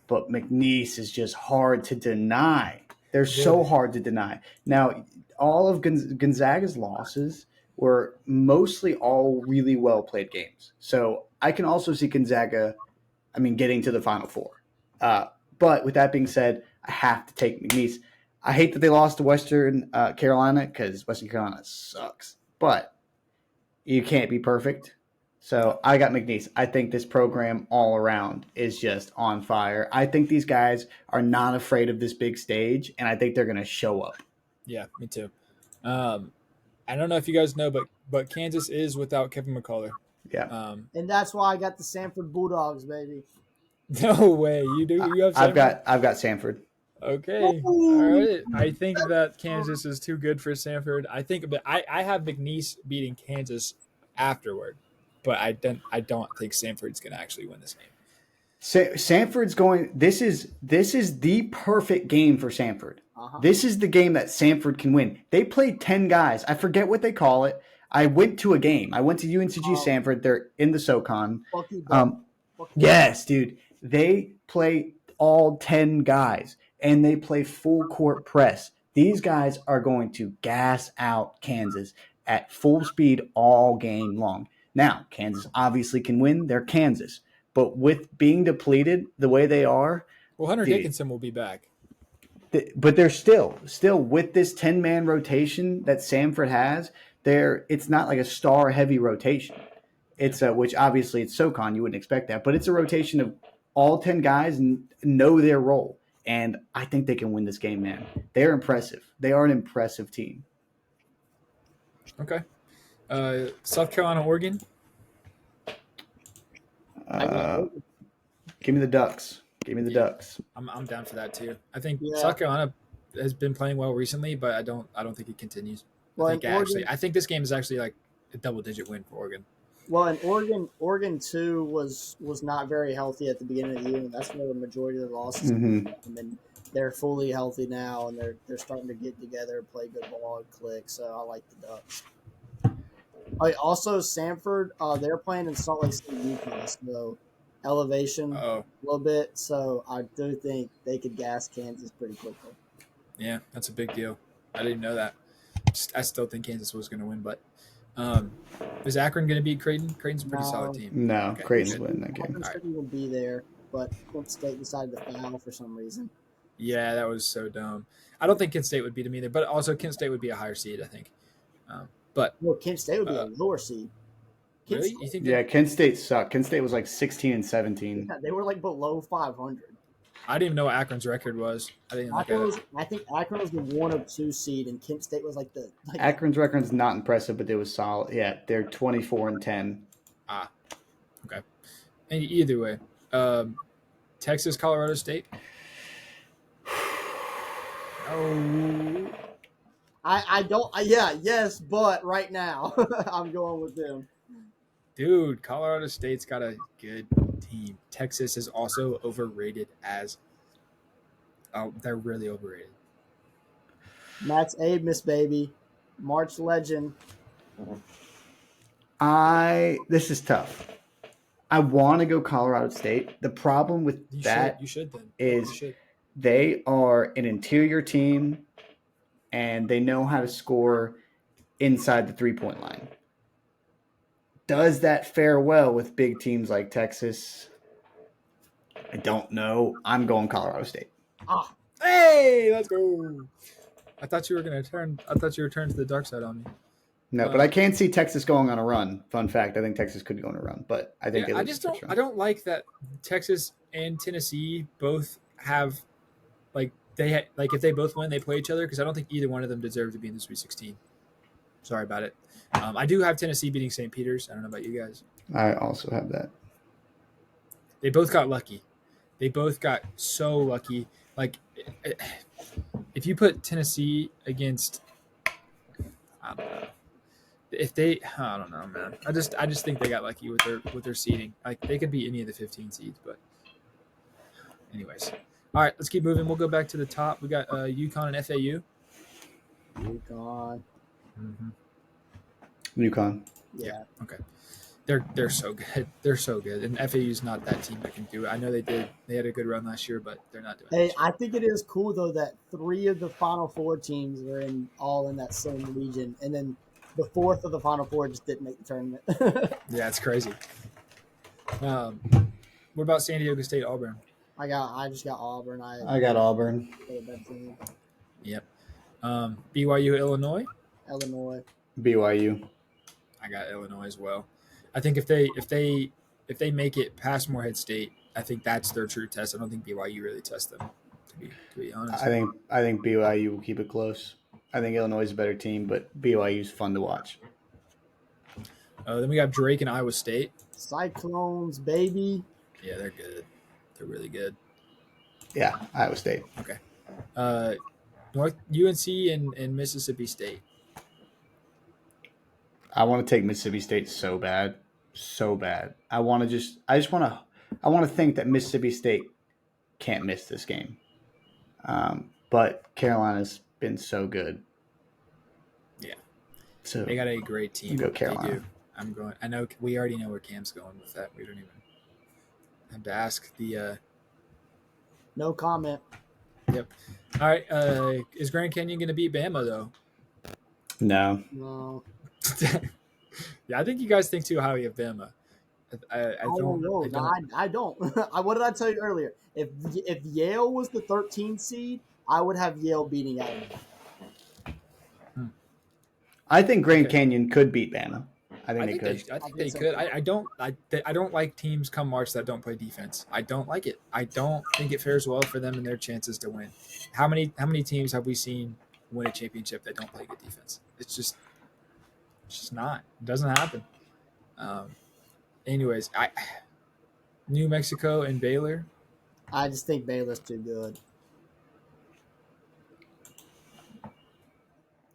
Speaker 2: but McNeese is just hard to deny. They're so hard to deny. Now, all of Gonzaga's losses were mostly all really well-played games. So I can also see Gonzaga, getting to the Final Four. But with that being said, I have to take McNeese. I hate that they lost to Western Carolina because Western Carolina sucks. But you can't be perfect. So I got McNeese. I think this program all around is just on fire. I think these guys are not afraid of this big stage, and I think they're going to show up.
Speaker 1: Yeah, me too. I don't know if you guys know, but Kansas is without Kevin McCullough.
Speaker 2: Yeah.
Speaker 3: And that's why I got the Sanford Bulldogs, baby.
Speaker 1: No way. You do? You have Sanford?
Speaker 2: I've got Sanford.
Speaker 1: Okay. All right. I think that Kansas is too good for Sanford. I have McNeese beating Kansas afterward, but I don't think Sanford's going to actually win this game.
Speaker 2: Sanford's going. This is the perfect game for Sanford.
Speaker 3: Uh-huh.
Speaker 2: This is the game that Sanford can win. They played 10 guys. I forget what they call it. I went to a game. I went to UNCG Sanford. They're in the SoCon. Yes, dude. They play all 10 guys, and they play full court press. These guys are going to gas out Kansas at full speed all game long. Now, Kansas obviously can win. They're Kansas. But with being depleted the way they are,
Speaker 1: well, Hunter Dickinson will be back.
Speaker 2: But they're still with this 10-man rotation that Sanford has. It's not like a star-heavy rotation. It's which obviously it's SoCon. You wouldn't expect that, but it's a rotation of all 10 guys know their role, and I think they can win this game, man. They're impressive. They are an impressive team.
Speaker 1: Okay. South Carolina, Oregon.
Speaker 2: Give me the Ducks.
Speaker 1: I'm down for that too. I think South Carolina has been playing well recently, but I don't think it continues.
Speaker 3: Well,
Speaker 1: I think this game is actually like a double-digit win for Oregon.
Speaker 3: Well, and Oregon too was not very healthy at the beginning of the year, and that's where the majority of the losses came from. And they're fully healthy now, and they're starting to get together, play good ball, and click. So I like the Ducks. Also, Sanford, they're playing in Salt Lake City, Utah, so elevation a little bit. So I do think they could gas Kansas pretty quickly.
Speaker 1: Yeah, that's a big deal. I didn't know that. I still think Kansas was going to win, but is Akron going to beat Creighton? Creighton's a pretty solid team.
Speaker 2: No,
Speaker 1: okay.
Speaker 2: Creighton's winning that game.
Speaker 3: Akron City will be there, but Kent State decided to foul for some reason.
Speaker 1: Yeah, that was so dumb. I don't think Kent State would beat them either, but also Kent State would be a higher seed, I think. But
Speaker 3: Kent State would be a lower seed.
Speaker 1: Really? You think?
Speaker 2: Yeah, Kent State sucked. Kent State was like 16 and 17.
Speaker 3: Yeah, they were like below 500.
Speaker 1: I didn't even know what Akron's record was. I didn't look at it.
Speaker 3: I think Akron was the 1 or 2 seed, and Kent State was like the
Speaker 2: Akron's record's not impressive, but it was solid. Yeah, they're 24-10.
Speaker 1: Ah, okay. And either way, Texas, Colorado State. Oh,
Speaker 3: I don't. Yes, but right now I'm going with them.
Speaker 1: dude, Colorado State's got a good team. Texas is also overrated as. Oh, they're really overrated.
Speaker 3: Max Abe, Miss Baby, March legend.
Speaker 2: This is tough. I want to go Colorado State. The problem with
Speaker 1: You should then.
Speaker 2: is
Speaker 1: You should.
Speaker 2: they are an interior team, and they know how to score inside the 3-point line. Does that fare well with big teams like Texas? I don't know. I'm going Colorado State.
Speaker 3: Ah,
Speaker 1: Hey, let's go. I thought you were turning to the dark side on me.
Speaker 2: No, but I can see Texas going on a run. Fun fact: I think Texas could go on a run, but I think
Speaker 1: I just don't. I don't like that Texas and Tennessee both have like if they both win, they play each other because I don't think either one of them deserve to be in the Sweet 16. Sorry about it. I do have Tennessee beating St. Peter's. I don't know about you guys.
Speaker 2: I also have that.
Speaker 1: They both got lucky. They both got so lucky. Like, if you put Tennessee against, I don't know. I don't know, man. I just think they got lucky with their seeding. Like, they could be any of the 15 seeds, but anyways. All right, let's keep moving. We'll go back to the top. We got UConn and FAU.
Speaker 3: UConn.
Speaker 1: Mm-hmm.
Speaker 2: UConn.
Speaker 3: Yeah.
Speaker 1: Okay. They're so good. They're so good. And FAU's not that team that can do it. I know they had a good run last year, but they're not doing it.
Speaker 3: Hey, I think it is cool though that 3 of the Final Four teams are all in that same region, and then the 4th of the Final Four just didn't make the tournament.
Speaker 1: Yeah, it's crazy. What about San Diego State, Auburn?
Speaker 3: I just got Auburn.
Speaker 2: I got Auburn.
Speaker 1: Yep. BYU, Illinois.
Speaker 3: Illinois.
Speaker 2: BYU.
Speaker 1: I got Illinois as well. I think if they make it past Morehead State, I think that's their true test. I don't think BYU really tests them. To be honest,
Speaker 2: I think BYU will keep it close. I think Illinois is a better team, but BYU is fun to watch.
Speaker 1: Then we got Drake and Iowa State.
Speaker 3: Cyclones, baby.
Speaker 1: Yeah, they're good. They're really good.
Speaker 2: Yeah, Iowa State.
Speaker 1: Okay. North UNC and Mississippi State.
Speaker 2: I want to take Mississippi State so bad. I want to think that Mississippi State can't miss this game. But Carolina's been so good.
Speaker 1: Yeah.
Speaker 2: So
Speaker 1: they got a great team.
Speaker 2: Go Carolina.
Speaker 1: They do. I'm going. I know we already know where Cam's going with that. We don't even have to ask the.
Speaker 3: No comment.
Speaker 1: Yep. All right. Is Grand Canyon going to beat Bama though?
Speaker 3: No.
Speaker 1: Yeah, I think you guys think too highly of Bama. I don't know.
Speaker 3: I don't. What did I tell you earlier? If Yale was the 13th seed, I would have Yale beating Alabama.
Speaker 2: I think Grand Canyon could beat Bama. I think they could.
Speaker 1: I think they could. I don't like teams come March that don't play defense. I don't like it. I don't think it fares well for them and their chances to win. How many teams have we seen win a championship that don't play good defense? It's just not. It doesn't happen. Anyways, New Mexico and Baylor.
Speaker 3: I just think Baylor's too good.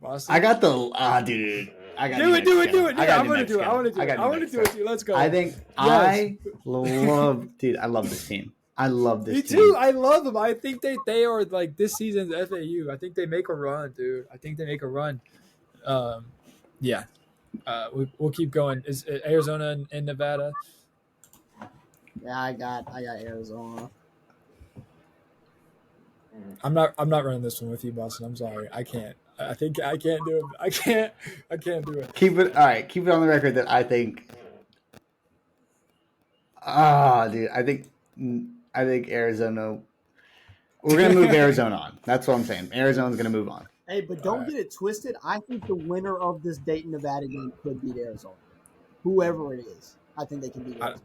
Speaker 1: Boston?
Speaker 2: I got the dude. I got
Speaker 1: do it. Yeah, I'm gonna do it. I want to do it too. Let's go.
Speaker 2: I think I love this team. I love this team.
Speaker 1: Me too. I love them. I think they are like this season's FAU. I think they make a run, dude. I think they make a run. Yeah. We'll keep going. Is Arizona and Nevada?
Speaker 3: Yeah, I got Arizona.
Speaker 1: I'm not running this one with you, Boston. I'm sorry. I can't. I think I can't do it. I can't do it.
Speaker 2: Keep it all right. Keep it on the record that I think. Dude, I think Arizona. We're gonna move Arizona on. That's what I'm saying. Arizona's gonna move on.
Speaker 3: Hey, but don't get it twisted. I think the winner of this Dayton Nevada game could beat Arizona. Whoever it is, I think they can beat Arizona.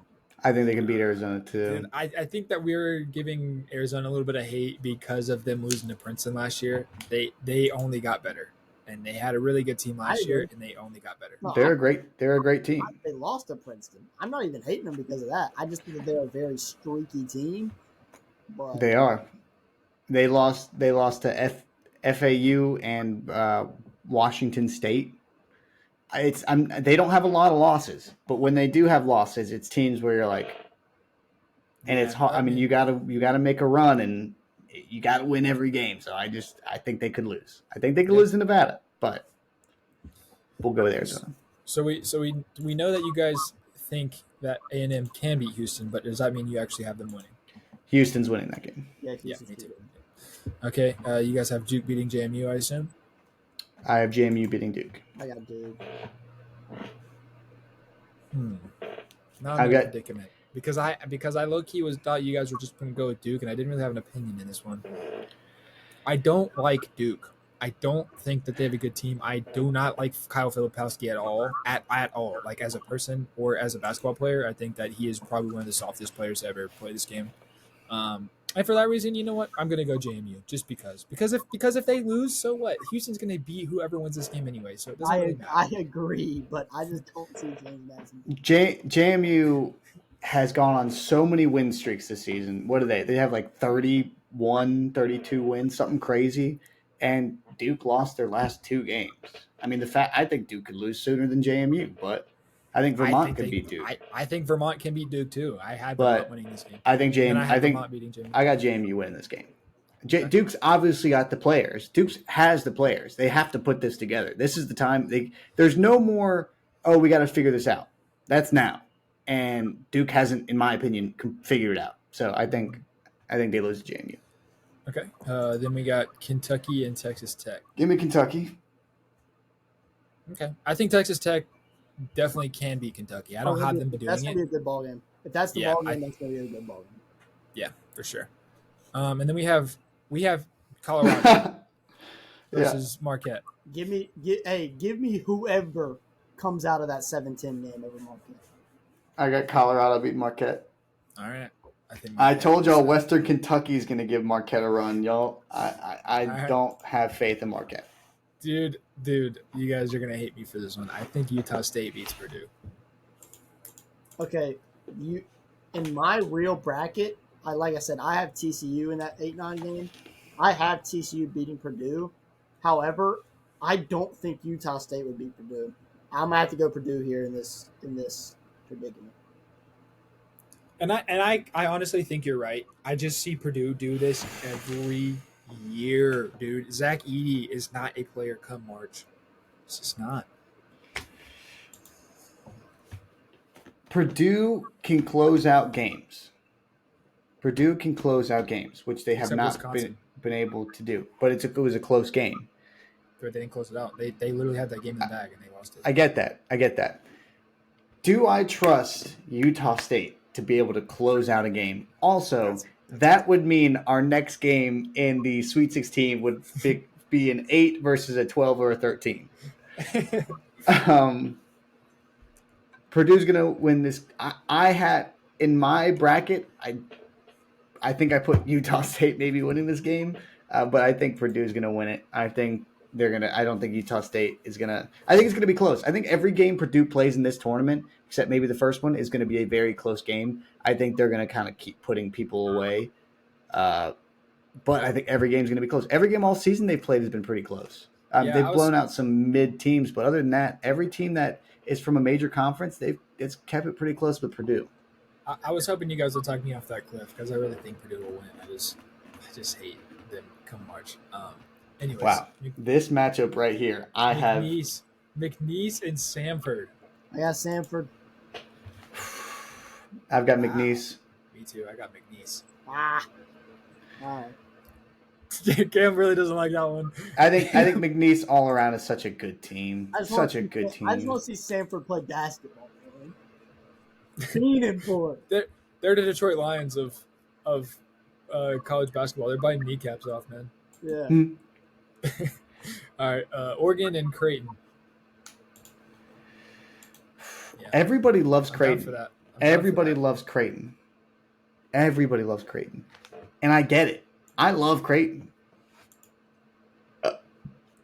Speaker 2: I think they can beat Arizona too.
Speaker 1: Dude, I think that we were giving Arizona a little bit of hate because of them losing to Princeton last year. They only got better, and they had a really good team
Speaker 3: I
Speaker 1: last
Speaker 3: agree.
Speaker 1: year, and they only got better.
Speaker 3: No,
Speaker 2: They're a great team.
Speaker 3: they lost to Princeton. I'm not even hating them because of that. I just think that they're a very streaky team. But
Speaker 2: They are. They lost to FAU and Washington State. They don't have a lot of losses, but when they do have losses, it's teams where you're like, and it's hard. I mean, you gotta make a run, and you gotta win every game. So I think they could lose. I think they could lose to Nevada, but we'll go with Arizona.
Speaker 1: So we know that you guys think that A&M can beat Houston, but does that mean you actually have them winning?
Speaker 2: Houston's winning that game.
Speaker 3: yeah,
Speaker 1: Yeah,
Speaker 3: Houston's
Speaker 1: me too.
Speaker 3: good.
Speaker 1: Okay, you guys have Duke beating JMU, I assume.
Speaker 2: I have JMU beating Duke.
Speaker 3: I got Duke.
Speaker 1: Now I'm in a predicament because I low key thought you guys were just going to go with Duke, and I didn't really have an opinion in this one. I don't like Duke. I don't think that they have a good team. I do not like Kyle Filipowski at all. At all. Like as a person or as a basketball player, I think that he is probably one of the softest players to ever play this game. And for that reason, you know what? I'm gonna go JMU just because. Because if they lose, so what? Houston's gonna beat whoever wins this game anyway, so it doesn't really matter.
Speaker 3: I agree, but I just don't see James Madison.
Speaker 2: JMU has gone on so many win streaks this season. What are they? They have like 31, 32 wins, something crazy. And Duke lost their last 2 games. I mean, I think Duke could lose sooner than JMU, but I think Vermont could beat Duke.
Speaker 1: I think Vermont can beat Duke too. I had Vermont winning this game.
Speaker 2: I think
Speaker 1: Vermont beating JMU.
Speaker 2: I got JMU winning this game. Duke's obviously got the players. Duke's has the players. They have to put this together. This is the time. There's no more, we got to figure this out. That's now. And Duke hasn't, in my opinion, figured it out. So I think they lose to JMU.
Speaker 1: Okay. Then we got Kentucky and Texas Tech.
Speaker 2: Give me Kentucky.
Speaker 1: Okay. I think Texas Tech definitely can beat Kentucky. I don't have them doing it.
Speaker 3: That's going to be a good ball game. If that's the ball game, that's going to be a good ball game.
Speaker 1: Yeah, for sure. And then we have Colorado versus Marquette.
Speaker 3: Give me whoever comes out of that 7-10 game over Marquette.
Speaker 2: I got Colorado beat Marquette.
Speaker 1: All right.
Speaker 2: I told y'all Western Kentucky is going to give Marquette a run, y'all. I don't have faith in Marquette.
Speaker 1: Dude, you guys are going to hate me for this one. I think Utah State beats Purdue.
Speaker 3: Okay, in my real bracket, like I said, I have TCU in that 8-9 game. I have TCU beating Purdue. However, I don't think Utah State would beat Purdue. I'm gonna have to go Purdue here in this predicament.
Speaker 1: And I honestly think you're right. I just see Purdue do this every year, dude. Zach Edey is not a player come March. It's just not.
Speaker 2: Purdue can close out games. Which they have not been able to do. But it was a close game.
Speaker 1: But they didn't close it out. They literally had that game in the bag, and they lost it.
Speaker 2: I get that. Do I trust Utah State to be able to close out a game? Also, that would mean our next game in the Sweet 16 would be an 8 versus a 12 or a 13. Purdue's going to win this. I had in my bracket, I think I put Utah State maybe winning this game, but I think Purdue's going to win it. I think I don't think Utah State is going to – I think it's going to be close. I think every game Purdue plays in this tournament, except maybe the first one, is going to be a very close game. I think they're going to kind of keep putting people away. But I think every game is going to be close. Every game all season they've played has been pretty close. They've blown out some mid teams, but other than that, every team that is from a major conference, it's kept it pretty close with Purdue.
Speaker 1: I was hoping you guys would talk me off that cliff because I really think Purdue will win. I just hate them come March. Anyways,
Speaker 2: wow, this matchup right here, I have
Speaker 1: McNeese and Samford.
Speaker 3: I got Samford.
Speaker 2: I've got McNeese.
Speaker 1: Me too. I got McNeese.
Speaker 3: All right.
Speaker 1: Cam really doesn't like that one.
Speaker 2: I think McNeese all around is such a good team. Such a good team.
Speaker 3: I just want to see Samford play basketball. Keenan for
Speaker 1: it. They're the Detroit Lions of college basketball. They're biting kneecaps off, man.
Speaker 3: Yeah.
Speaker 1: All right, Oregon and Creighton.
Speaker 2: Yeah. Everybody loves Creighton.
Speaker 1: For that.
Speaker 2: Everybody loves Creighton. Everybody loves Creighton. And I get it. I love Creighton.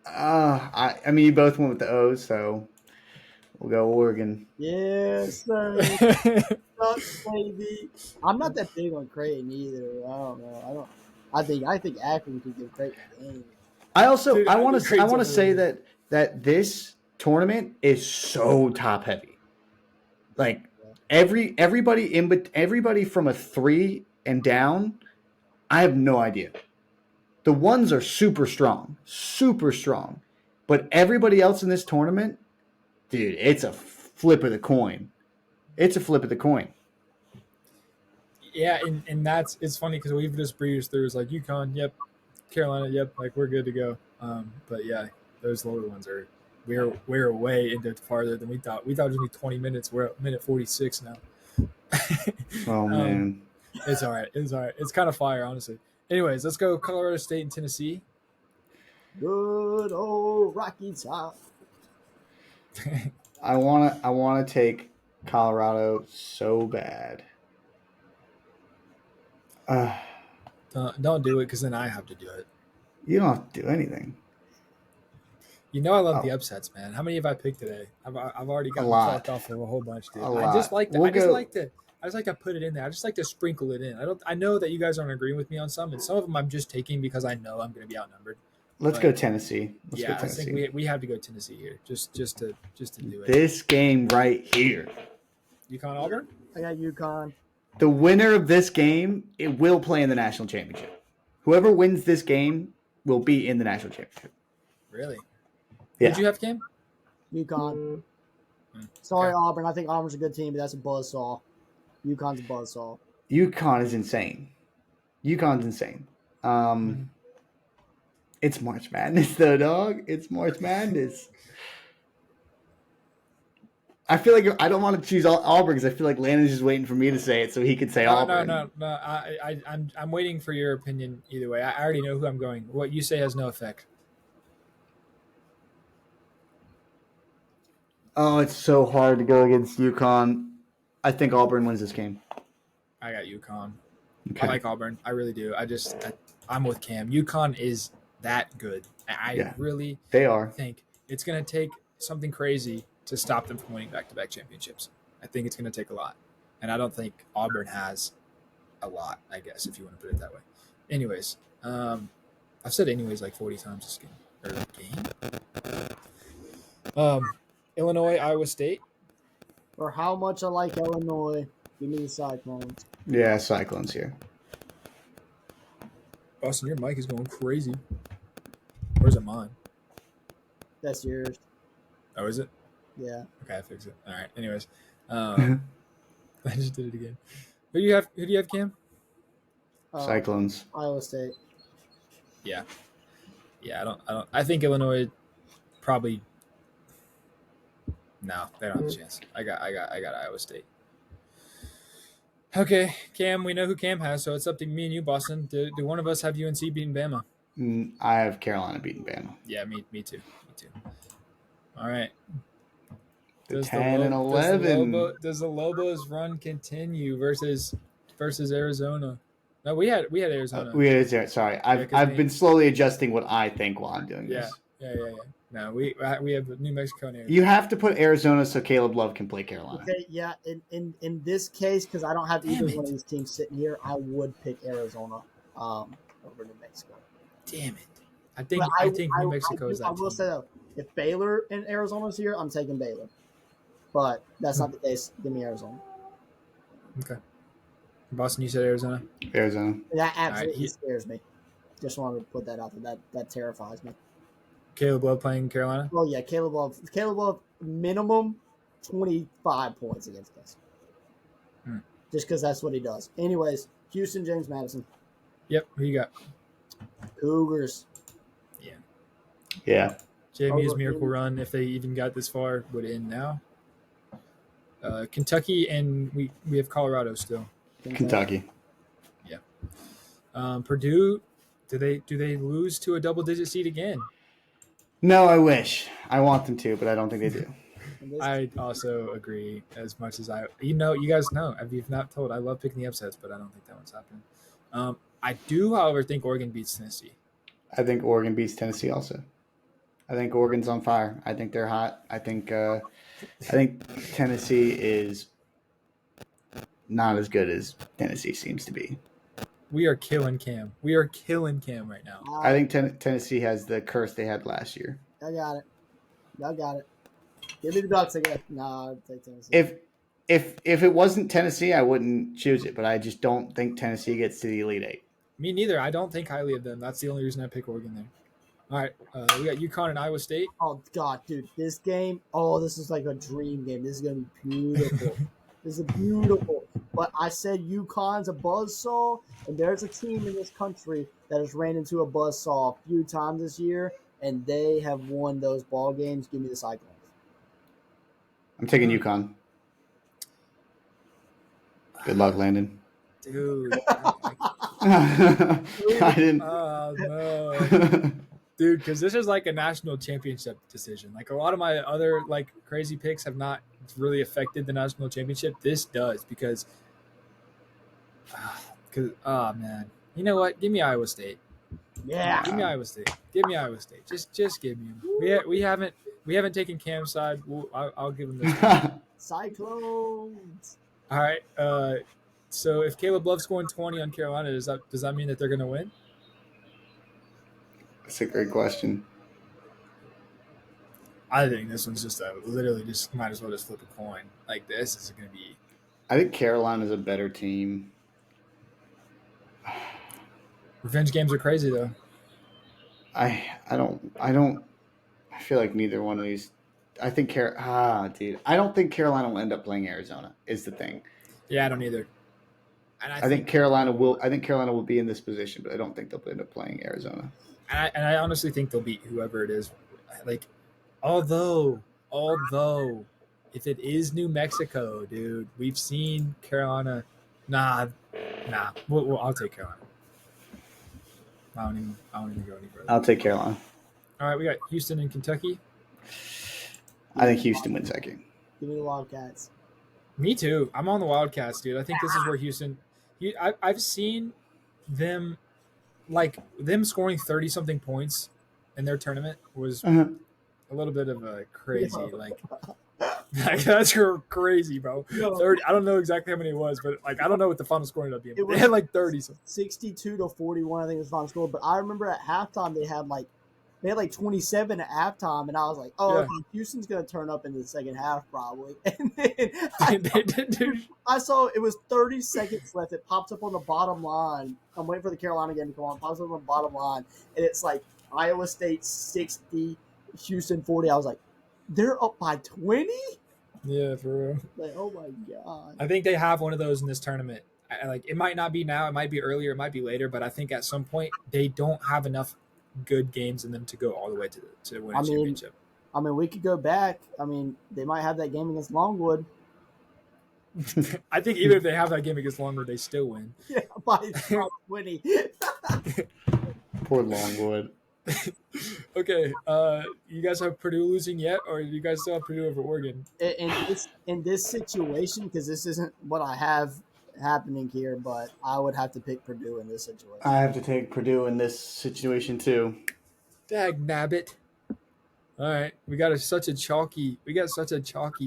Speaker 2: I mean, you both went with the O's, so we'll go Oregon.
Speaker 3: Yes, sir. Ducks, baby. I'm not that big on Creighton either. I don't know. I think Akron could give Creighton a game.
Speaker 2: I
Speaker 1: Dude,
Speaker 2: want
Speaker 1: think
Speaker 2: to
Speaker 1: Creighton's
Speaker 2: say
Speaker 1: overrated.
Speaker 2: that this tournament is so top heavy. Like
Speaker 3: Yeah.
Speaker 2: everybody from a 3 and down, I have no idea. The ones are super strong. But everybody else in this tournament, dude, it's a flip of the coin. It's a flip of the coin.
Speaker 1: Yeah, and it's funny because we've just breezed through. It's like UConn, yep, Carolina, yep, like we're good to go. But yeah, those lower ones are we're way into farther than we thought. We thought it was gonna be 20 minutes. We're at minute 46 now.
Speaker 2: Oh
Speaker 1: um,
Speaker 2: man,
Speaker 1: it's all right. It's all right. It's kind of fire, honestly. Anyways, let's go Colorado State and Tennessee.
Speaker 3: Good old Rocky Top.
Speaker 2: I wanna take Colorado so bad.
Speaker 1: Don't do it because then I have to do it.
Speaker 2: You don't have to do anything.
Speaker 1: You know I love the
Speaker 2: Oh,
Speaker 1: upsets, man. How many have I picked today? I've already
Speaker 2: a
Speaker 1: gotten
Speaker 2: lot.
Speaker 1: chalked off for a whole bunch, dude.
Speaker 2: A
Speaker 1: I just
Speaker 2: lot.
Speaker 1: like to.
Speaker 2: We'll
Speaker 1: I just
Speaker 2: go.
Speaker 1: like to. I just like to put it in there. I just like to sprinkle it in. I know that you guys aren't agreeing with me on some, and some of them I'm just taking because I know I'm going to be outnumbered.
Speaker 2: Let's go
Speaker 1: But
Speaker 2: Tennessee. Let's go
Speaker 1: yeah, I think
Speaker 2: Tennessee.
Speaker 1: we have to go Tennessee here, just to do it.
Speaker 2: This game right here.
Speaker 1: UConn Auburn.
Speaker 3: I got UConn.
Speaker 2: The winner of this game, it will play in the national championship. Whoever wins this game will be in the national championship.
Speaker 1: Really?
Speaker 2: Yeah.
Speaker 1: Who'd you have, Cam?
Speaker 3: UConn.
Speaker 1: Hmm.
Speaker 3: Sorry,
Speaker 1: Okay.
Speaker 3: Auburn. I think Auburn's a good team, but that's a buzzsaw. UConn's a buzzsaw.
Speaker 2: UConn is insane. UConn's insane.
Speaker 1: Mhm.
Speaker 2: It's March Madness, though, dog. It's March Madness. I feel like I don't want to choose Auburn because I feel like Landon's just waiting for me to say it so he could say
Speaker 1: No,
Speaker 2: Auburn.
Speaker 1: no. I'm waiting for your opinion either way. I already know who I'm going. What you say has no effect.
Speaker 2: Oh, it's so hard to go against UConn. I think Auburn wins this game.
Speaker 1: I got UConn.
Speaker 2: Okay.
Speaker 1: I like Auburn. I really do. I'm with Cam. UConn is that good. I really
Speaker 2: They are.
Speaker 1: think it's going to take something crazy to stop them from winning back-to-back championships. I think it's going to take a lot. And I don't think Auburn has a lot, I guess, if you want to put it that way. Anyways, I've said anyways like 40 times this game. Illinois, Iowa State.
Speaker 3: For how much I like Illinois, give me the Cyclones.
Speaker 2: Yeah, Cyclones here.
Speaker 1: Boston, your mic is going crazy. Where's it mine?
Speaker 3: That's yours.
Speaker 1: Oh, is it?
Speaker 3: Yeah.
Speaker 1: Okay, I fix it. All right. Anyways, I just did it again. Who do you have, Cam?
Speaker 2: Cyclones.
Speaker 3: Iowa State.
Speaker 1: Yeah. I think Illinois probably. No, they don't have a chance. I got Iowa State. Okay, Cam. We know who Cam has, so it's up to me and you, Boston. Do one of us have UNC beating Bama?
Speaker 2: I have Carolina beating Bama.
Speaker 1: Yeah, me too. All right.
Speaker 2: The 10 and 11.
Speaker 1: Does the Lobos run continue versus Arizona? No, we had Arizona.
Speaker 2: Sorry, I've been slowly adjusting what I think while I'm doing this.
Speaker 1: Yeah. No, we have New Mexico and Arizona.
Speaker 2: You have to put Arizona so Caleb Love can play Carolina.
Speaker 3: Okay, yeah. In this case, because I don't have either one of these teams sitting here, I would pick Arizona over New Mexico.
Speaker 1: Damn it! I think New Mexico is that.
Speaker 3: I will say though, if Baylor and Arizona's here, I'm taking Baylor. But that's not the case. Give me Arizona.
Speaker 1: Okay. Boston, you said Arizona?
Speaker 2: Arizona.
Speaker 3: That absolutely scares me. Just wanted to put that out there. That terrifies me.
Speaker 1: Caleb Love playing Carolina?
Speaker 3: Oh, yeah. Caleb Love, minimum 25 points against us. Just because that's what he does. Anyways, Houston, James Madison.
Speaker 1: Yep. Who you got?
Speaker 3: Cougars.
Speaker 2: Yeah.
Speaker 1: JMU's miracle run, if they even got this far, would end now. Kentucky, and we have Colorado still.
Speaker 2: Kentucky.
Speaker 1: Yeah. Purdue, do they lose to a double-digit seed again?
Speaker 2: No, I wish. I want them to, but I don't think they do.
Speaker 3: And this,
Speaker 1: I also agree as much as you guys know, if you've not told, I love picking the upsets, but I don't think that one's happening. I do, however, think Oregon beats Tennessee.
Speaker 2: I think Oregon beats Tennessee also. I think Oregon's on fire. I think they're hot. I think Tennessee is not as good as Tennessee seems to be.
Speaker 1: We are killing Cam. We are killing Cam right now.
Speaker 2: I think Tennessee has the curse they had last year.
Speaker 3: I got it. I got it. Give me the Ducks again. No, I'd take Tennessee.
Speaker 2: If it wasn't Tennessee, I wouldn't choose it. But I just don't think Tennessee gets to the Elite Eight.
Speaker 1: Me neither. I don't think highly of them. That's the only reason I pick Oregon there. All right, we got UConn and Iowa State.
Speaker 3: Oh God, dude, this game. Oh, this is like a dream game. This is gonna be beautiful. This is beautiful. But I said UConn's a buzzsaw, and there's a team in this country that has ran into a buzzsaw a few times this year, and they have won those ball games. Give me the Cyclones.
Speaker 2: I'm taking UConn. Good luck, Landon.
Speaker 1: Dude,
Speaker 2: I didn't.
Speaker 1: Oh no, dude, because this is like a national championship decision. Like a lot of my other like crazy picks have not really affected the national championship. This does because oh man, you know what? Give me Iowa State.
Speaker 3: Yeah.
Speaker 1: Give me Iowa State. Give me Iowa State. Just give me them. We haven't taken Cam's side. I'll give them this one.
Speaker 3: Cyclones.
Speaker 1: All right. So if Caleb Love's scoring 20 on Carolina, does that mean that they're going to win?
Speaker 2: That's a great question.
Speaker 1: I think this one's just literally just might as well just flip a coin. Like this is going to be.
Speaker 2: I think Carolina's a better team.
Speaker 1: Revenge games are crazy though.
Speaker 2: I feel like neither one of these. I think dude. I don't think Carolina will end up playing Arizona. Is the thing.
Speaker 1: Yeah, I don't either.
Speaker 2: And I think Carolina will. I think Carolina will be in this position, but I don't think they'll end up playing Arizona.
Speaker 1: And I honestly think they'll beat whoever it is. Like, although, if it is New Mexico, dude, we've seen Carolina. Nah. Well, I'll take Carolina. I don't even go any further.
Speaker 2: I'll take Carolina.
Speaker 1: All right, we got Houston and Kentucky.
Speaker 2: I think Houston wins that game.
Speaker 3: Give me the Wildcats.
Speaker 1: Me too. I'm on the Wildcats, dude. I think this is where Houston. I've seen them, like them scoring 30-something points in their tournament was a little bit of a crazy, like that's crazy, bro. 30. I don't know exactly how many it was, but like I don't know what the final score ended up being. They had like 30.
Speaker 3: 62-41, I think was the final score. But I remember at halftime they had like 27 at halftime, and I was like, "Oh, okay, Houston's gonna turn up in the second half probably." And then I saw it was 30 seconds left. It pops up on the bottom line. I'm waiting for the Carolina game to come on. It pops up on the bottom line, and it's like Iowa State 60, Houston 40. I was like, "They're up by 20."
Speaker 1: Yeah, for real.
Speaker 3: Like, oh my god!
Speaker 1: I think they have one of those in this tournament. Like, it might not be now, it might be earlier, it might be later, but I think at some point they don't have enough good games in them to go all the way to win a championship.
Speaker 3: I mean, we could go back. I mean, they might have that game against Longwood.
Speaker 1: I think even if they have that game against Longwood, they still win.
Speaker 3: Yeah, by 20.
Speaker 2: Poor Longwood.
Speaker 1: Okay, you guys have Purdue losing yet, or do you guys still have Purdue over Oregon?
Speaker 3: In this situation, because this isn't what I have happening here, but I would have to pick Purdue in this situation.
Speaker 2: I have to take Purdue in this situation too.
Speaker 1: Dag nabbit. All right, we got such a chalky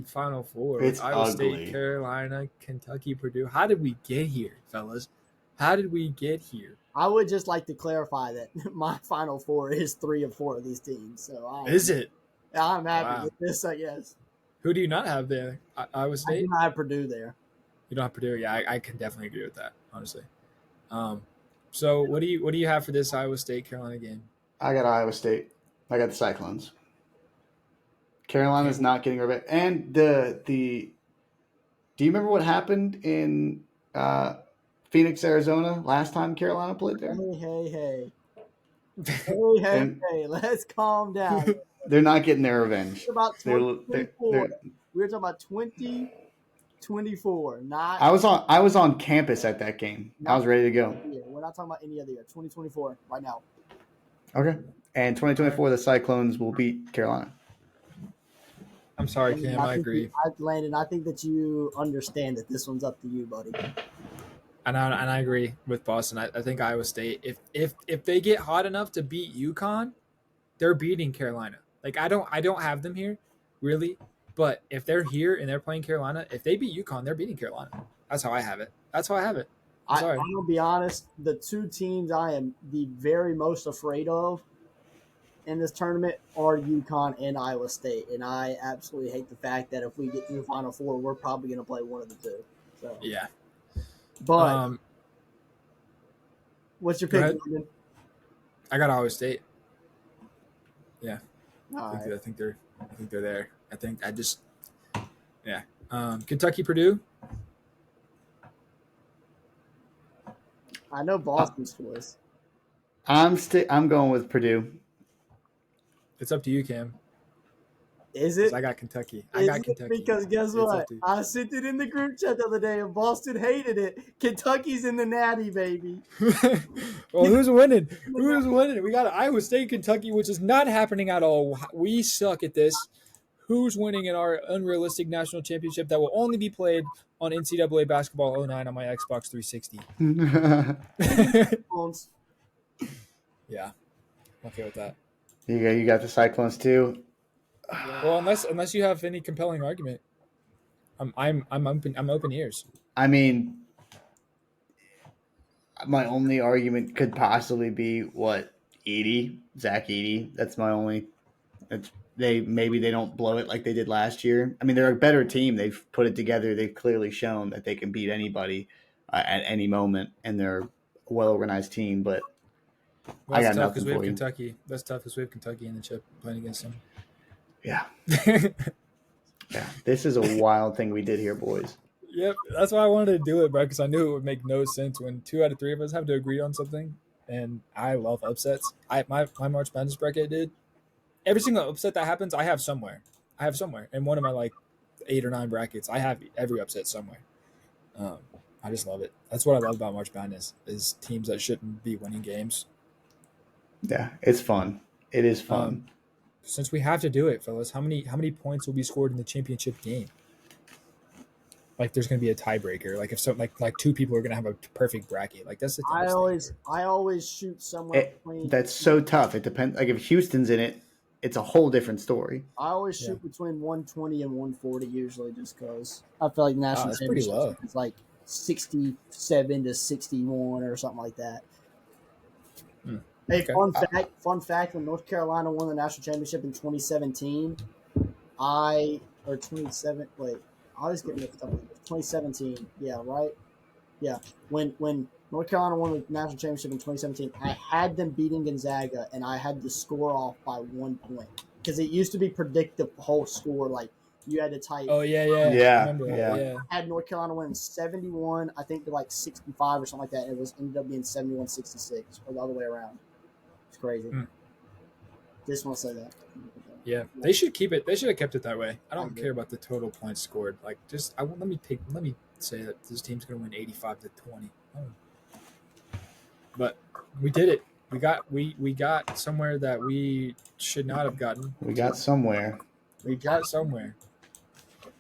Speaker 1: Final Four.
Speaker 2: It's
Speaker 1: Iowa
Speaker 2: ugly.
Speaker 1: State, Carolina, Kentucky, Purdue. How did we get here, fellas? How did we get here?
Speaker 3: I would just like to clarify that my Final Four is 3 of 4 of these teams. So
Speaker 1: is it?
Speaker 3: I'm happy with this, I guess.
Speaker 1: Who do you not have there? Iowa State?
Speaker 3: I do not have Purdue there.
Speaker 1: You don't have Purdue? Yeah, I can definitely agree with that, honestly. So what do you have for this Iowa State Carolina game?
Speaker 2: I got Iowa State. I got the Cyclones. Carolina's not getting revenge. And do you remember what happened in Phoenix, Arizona last time Carolina played there?
Speaker 3: Hey. Let's calm down.
Speaker 2: They're not getting their revenge.
Speaker 3: About 2024. We were talking about 2024. Not.
Speaker 2: I was on campus at that game. I was ready to go.
Speaker 3: We're not talking about any other year. 2024 right now.
Speaker 2: Okay. And 2024, the Cyclones will beat Carolina.
Speaker 1: I'm sorry,
Speaker 3: Landon,
Speaker 1: Cam. I agree.
Speaker 3: Landon, I think that you understand that this one's up to you, buddy.
Speaker 1: And I agree with Boston. I think Iowa State, if they get hot enough to beat UConn, they're beating Carolina. Like I don't have them here, really. But if they're here and they're playing Carolina, if they beat UConn, they're beating Carolina. That's how I have it. That's how I have it. I'm sorry.
Speaker 3: I'm gonna be honest. The two teams I am the very most afraid of in this tournament are UConn and Iowa State, and I absolutely hate the fact that if we get to the Final Four, we're probably gonna play one of the two. So
Speaker 1: Yeah.
Speaker 3: but what's your
Speaker 1: Go
Speaker 3: pick,
Speaker 1: ahead.
Speaker 3: Landon?
Speaker 1: I got Iowa State. Yeah.
Speaker 3: All right.
Speaker 1: I think they're there. Yeah. Kentucky, Purdue.
Speaker 3: I know Boston's choice.
Speaker 2: I'm going with Purdue.
Speaker 1: It's up to you, Cam.
Speaker 3: Is it?
Speaker 1: I got Kentucky.
Speaker 3: Because guess what? I sent it in the group chat the other day, and Boston hated it. Kentucky's in the natty, baby.
Speaker 1: Well, who's winning? Who's winning? We got Iowa State, Kentucky, which is not happening at all. We suck at this. Who's winning in our unrealistic national championship that will only be played on NCAA Basketball 09 on my Xbox 360? Yeah, I'm okay with that.
Speaker 2: You got the Cyclones too.
Speaker 1: Well, unless you have any compelling argument, I'm open ears.
Speaker 2: I mean, my only argument could possibly be Zach Edey. That's my only. Maybe they don't blow it like they did last year. I mean, they're a better team. They've put it together. They've clearly shown that they can beat anybody at any moment, and they're a well-organized team. But I got nothing for you.
Speaker 1: Kentucky. That's tough because we have Kentucky in the chip playing against them.
Speaker 2: Yeah. Yeah. This is a wild thing we did here, boys.
Speaker 1: Yep, that's why I wanted to do it, bro, because I knew it would make no sense when 2 out of 3 of us have to agree on something. And I love upsets. My March Madness bracket, dude. Every single upset that happens, I have somewhere. In one of my 8 or 9 brackets, I have every upset somewhere. I just love it. That's what I love about March Madness is teams that shouldn't be winning games.
Speaker 2: Yeah, it's fun. It is fun.
Speaker 1: Since we have to do it, fellas, how many points will be scored in the championship game? There's going to be a tiebreaker. If so, like 2 people are going to have a perfect bracket. That's the toughest thing.
Speaker 3: I always shoot somewhere between.
Speaker 2: That's so tough. It depends. If Houston's in it, it's a whole different story.
Speaker 3: I always shoot between 120 and 140 usually, just because I feel like national championship is 67 to 61 or something like that. Hey, okay. Fun fact: when North Carolina won the national championship in 2017, I always get mixed up. 2017, yeah, right, yeah. When North Carolina won the national championship in 2017, I had them beating Gonzaga, and I had to score off by 1 point because it used to be predict the whole score. You had to type.
Speaker 1: Oh yeah.
Speaker 2: Yeah.
Speaker 3: I had North Carolina winning 71, I think to 65 or something like that. And it ended up being 71-66 or the other way around. It's crazy. Just want to say that.
Speaker 1: Yeah, they should keep it. They should have kept it that way. I don't care about the total points scored. Let me say that this team's going to win 85-20. But we did it. We got somewhere that we should not have gotten.
Speaker 2: We got somewhere.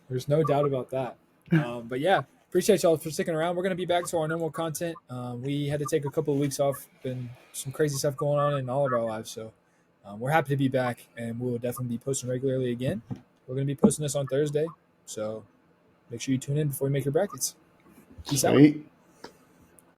Speaker 1: There's no doubt about that. But yeah, appreciate y'all for sticking around. We're going to be back to our normal content. We had to take a couple of weeks off. Been some crazy stuff going on in all of our lives. So we're happy to be back, and we'll definitely be posting regularly again. We're going to be posting this on Thursday. So make sure you tune in before you make your brackets. Peace out.